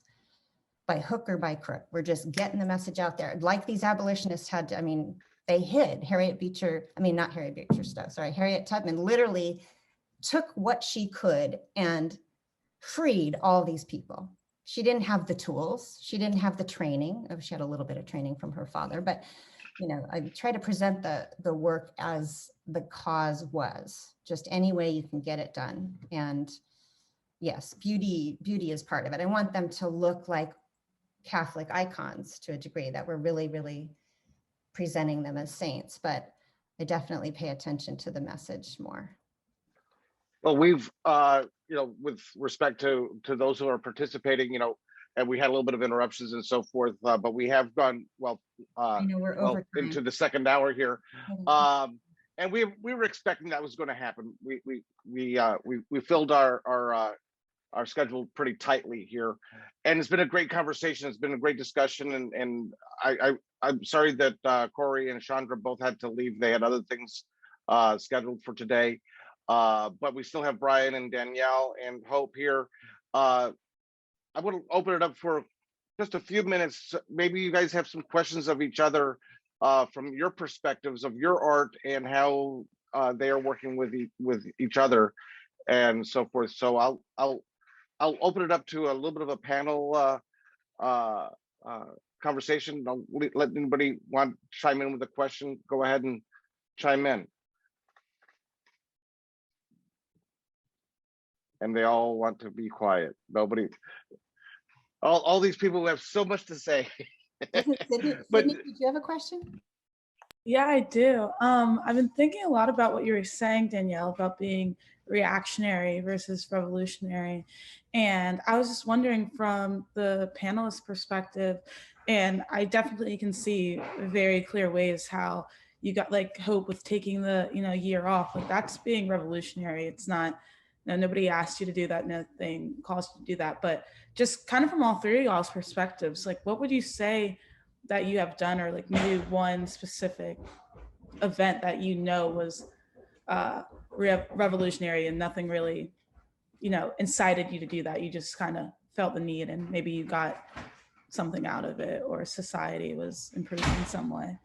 by hook or by crook. We're just getting the message out there. Like these abolitionists had to, I mean, they hid Harriet Tubman literally took what she could and freed all these people. She didn't have the tools. She didn't have the training. She had a little bit of training from her father, but you know, I try to present the work as the cause was, just any way you can get it done. And yes, beauty is part of it. I want them to look like Catholic icons to a degree, that we're really, really presenting them as saints, but I definitely pay attention to the message more. Well, we've, you know, with respect to those who are participating, you know, and we had a little bit of interruptions and so forth, but we have gone I know we're over time. into the second hour here, and we were expecting that was going to happen. We filled our schedule pretty tightly here, and it's been a great conversation. It's been a great discussion, and I'm sorry that Corie and Chandra both had to leave. They had other things scheduled for today, but we still have Brian and Danielle and Hope here. I want to open it up for just a few minutes. Maybe you guys have some questions of each other from your perspectives of your art and how they are working with each other and so forth. So I'll open it up to a little bit of a panel conversation. I'll let anybody want to chime in with a question. Go ahead and chime in. And they all want to be quiet. Nobody. All these people who have so much to say. Sydney, But did you have a question? Yeah, I do. I've been thinking a lot about what you were saying, Danielle, about being reactionary versus revolutionary. And I was just wondering from the panelist perspective, and I definitely can see very clear ways how you got like Hope with taking the year off. Like that's being revolutionary. It's not, nobody asked you to do that, nothing calls you to do that. But just kind of from all three of y'all's perspectives, like what would you say that you have done, or like maybe one specific event that was revolutionary and nothing really incited you to do that? You just kind of felt the need and maybe you got something out of it, or society was improved in some way.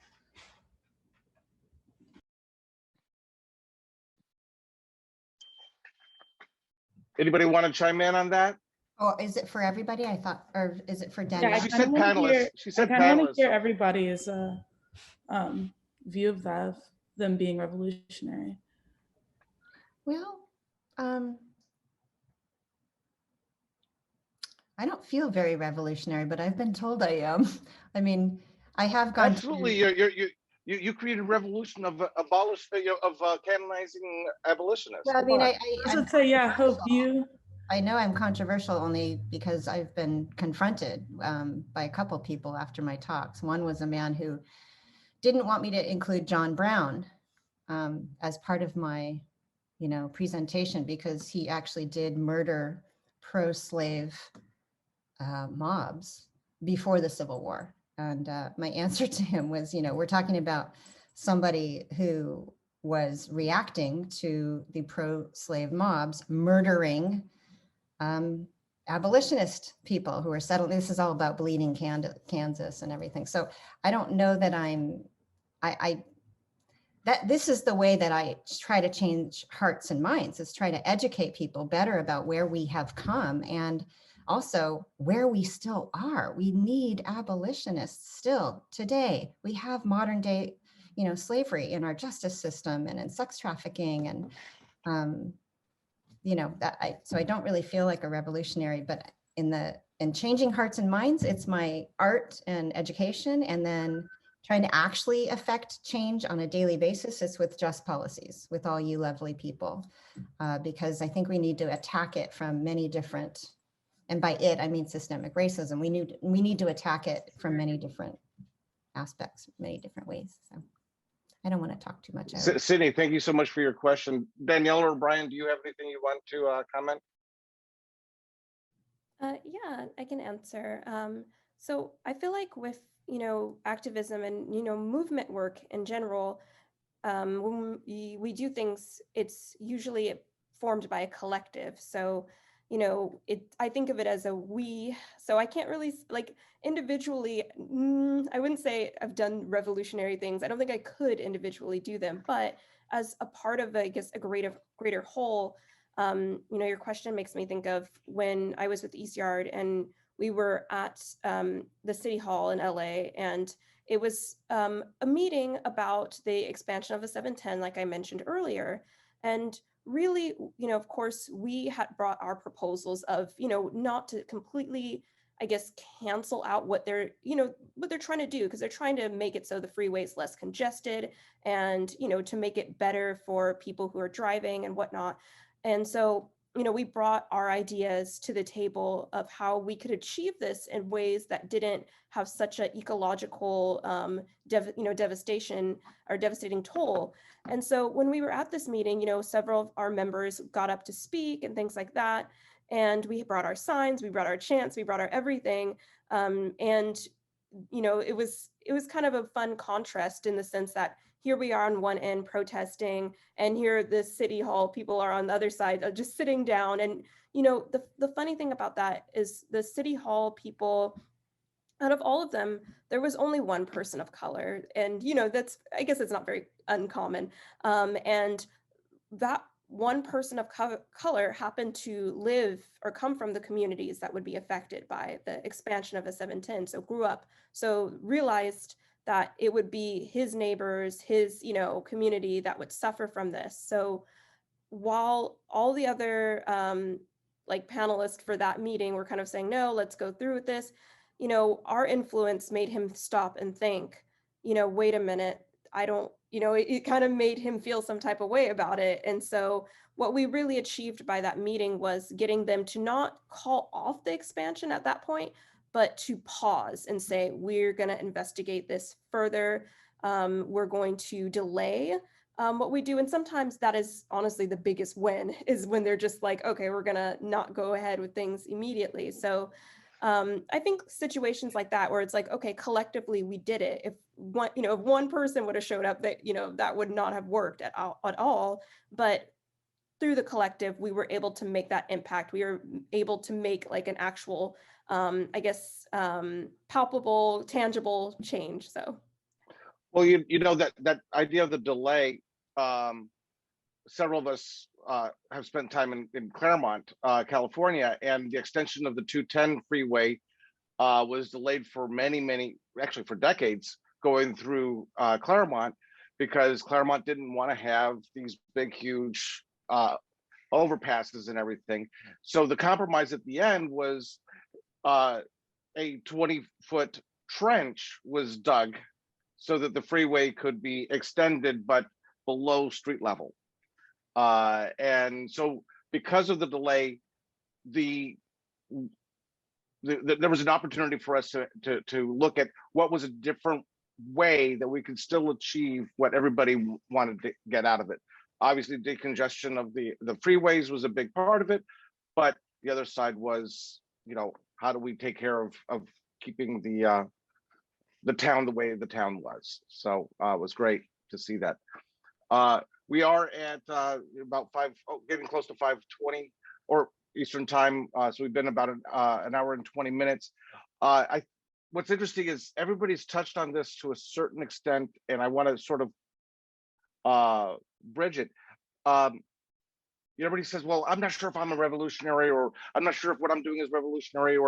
anybody want to chime in on that? Oh, is it for everybody? I thought, or is it for Danielle? Yeah, She said panelists. She said I want to panelists. hear everybody's view of that, of them being revolutionary. Well, I don't feel very revolutionary, but I've been told I am. I mean, I have gone Absolutely, you created a revolution of canonizing abolitionists. Well, I mean, I would say, yeah, Hope, I know I'm controversial only because I've been confronted by a couple people after my talks. One was a man who didn't want me to include John Brown as part of my, presentation, because he actually did murder pro-slave mobs before the Civil War. And my answer to him was, we're talking about somebody who was reacting to the pro-slave mobs murdering abolitionist people who are settling. This is all about bleeding Kansas and everything. So I don't know that this is the way that I try to change hearts and minds, is try to educate people better about where we have come and also where we still are. We need abolitionists still today. We have modern day, slavery in our justice system and in sex trafficking and so I don't really feel like a revolutionary, but in changing hearts and minds, it's my art and education, and then trying to actually affect change on a daily basis is with just policies, with all you lovely people, because I think we need to attack it from many different, and by it I mean systemic racism. We need to attack it from many different aspects, many different ways. So I don't want to talk too much. Sydney, thank you so much for your question. Danielle or Brian, do you have anything you want to comment? Yeah, I can answer. So I feel like with, activism and, movement work in general, when we do things, it's usually formed by a collective. So, I think of it as a we. So I can't really, like, individually, I wouldn't say I've done revolutionary things. I don't think I could individually do them, but as a part of, I guess, a greater whole, your question makes me think of when I was with East Yard and we were at the City Hall in LA, and it was a meeting about the expansion of the 710, like I mentioned earlier. And really, of course, we had brought our proposals of, not to completely, I guess, cancel out what they're trying to do, because they're trying to make it so the freeway is less congested and, to make it better for people who are driving and whatnot. And so, we brought our ideas to the table of how we could achieve this in ways that didn't have such an ecological, devastation or devastating toll. And so when we were at this meeting, several of our members got up to speak and things like that. And we brought our signs, we brought our chants, we brought our everything. And, it was kind of a fun contrast in the sense that here we are on one end protesting, and here the City Hall people are on the other side just sitting down. And, the funny thing about that is the City Hall people, out of all of them, there was only one person of color. And, that's, I guess it's not very uncommon. And that one person of color happened to live or come from the communities that would be affected by the expansion of a 710. So grew up, so realized that it would be his neighbors, his, community that would suffer from this. So while all the other like panelists for that meeting were kind of saying, no, let's go through with this, our influence made him stop and think, wait a minute, I don't, it kind of made him feel some type of way about it. And so what we really achieved by that meeting was getting them to not call off the expansion at that point, but to pause and say, we're going to investigate this further. We're going to delay what we do. And sometimes that is honestly the biggest win, is when they're just like, okay, we're gonna not go ahead with things immediately. So I think situations like that, where it's like, okay, collectively we did it. If one person would have showed up, that, that would not have worked at all. But through the collective, we were able to make that impact. We were able to make like an actual, palpable, tangible change. So. Well, that idea of the delay, several of us have spent time in Claremont, California, and the extension of the 210 freeway was delayed for actually for decades, going through Claremont, because Claremont didn't want to have these big, huge overpasses and everything. So the compromise at the end was a 20-foot trench was dug so that the freeway could be extended, but below street level. And so because of the delay, there was an opportunity for us to look at what was a different way that we could still achieve what everybody wanted to get out of it. Obviously, decongestion of the freeways was a big part of it, but the other side was, how do we take care of keeping the town the way the town was? So it was great to see that. We are at about getting close to 5:20 or Eastern time. So we've been about an hour and 20 minutes. What's interesting is everybody's touched on this to a certain extent, and I want to sort of bridge it. Everybody says, well, I'm not sure if I'm a revolutionary, or I'm not sure if what I'm doing is revolutionary,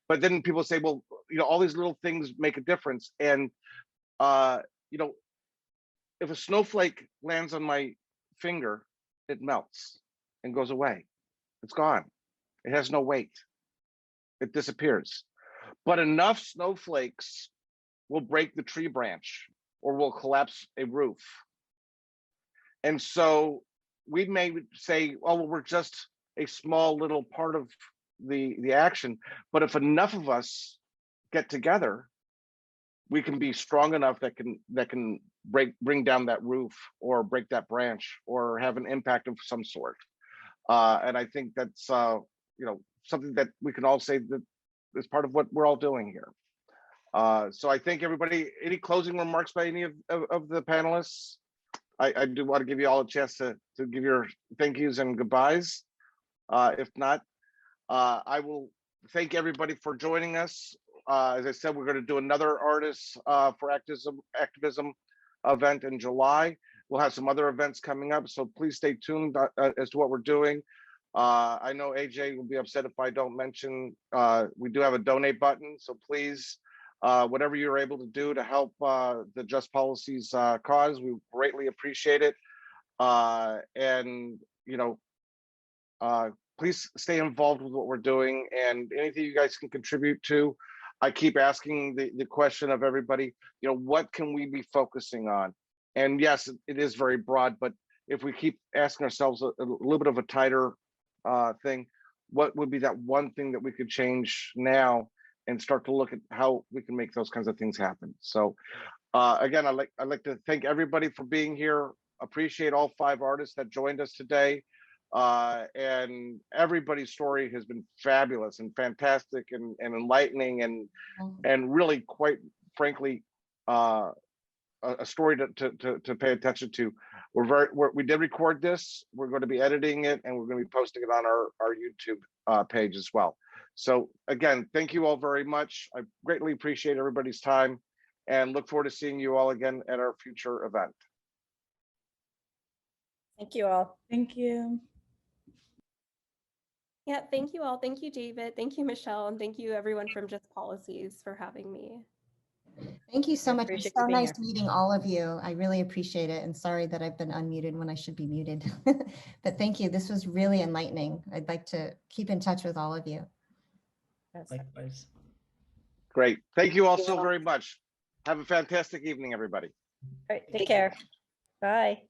but then people say, well, all these little things make a difference. And, if a snowflake lands on my finger, it melts and goes away. It's gone. It has no weight. It disappears. But enough snowflakes will break the tree branch or will collapse a roof. And so we may say, oh, well, we're just a small little part of the action. But if enough of us get together, we can be strong enough that can bring down that roof or break that branch or have an impact of some sort. And I think that's something that we can all say that is part of what we're all doing here. So I thank everybody. Any closing remarks by any of the panelists? I do want to give you all a chance to give your thank yous and goodbyes. If not, I will thank everybody for joining us. As I said, we're going to do another Artists for Activism event in July. We'll have some other events coming up, so please stay tuned as to what we're doing. I know AJ will be upset if I don't mention, we do have a donate button, so please, whatever you're able to do to help the Just Policies cause, we greatly appreciate it. And please stay involved with what we're doing, and anything you guys can contribute to. I keep asking the question of everybody, what can we be focusing on? And yes, it is very broad, but if we keep asking ourselves a little bit of a tighter thing, what would be that one thing that we could change now and start to look at how we can make those kinds of things happen? So again, I'd like to thank everybody for being here. Appreciate all 5 artists that joined us today. And everybody's story has been fabulous and fantastic and enlightening and really, quite frankly, a story to pay attention to. We did record this. We're going to be editing it, and we're going to be posting it on our YouTube page as well. So again, thank you all very much. I greatly appreciate everybody's time and look forward to seeing you all again at our future event. Thank you all. Thank you. Yeah, thank you all. Thank you, David. Thank you, Michelle. And thank you everyone from Just Policies for having me. Thank you so I much. It's appreciate you so being nice here. meeting all of you. I really appreciate it. And sorry that I've been unmuted when I should be muted. But thank you. This was really enlightening. I'd like to keep in touch with all of you. Likewise. Great. Thank you all so very much. Have a fantastic evening, everybody. All right, take care. Bye.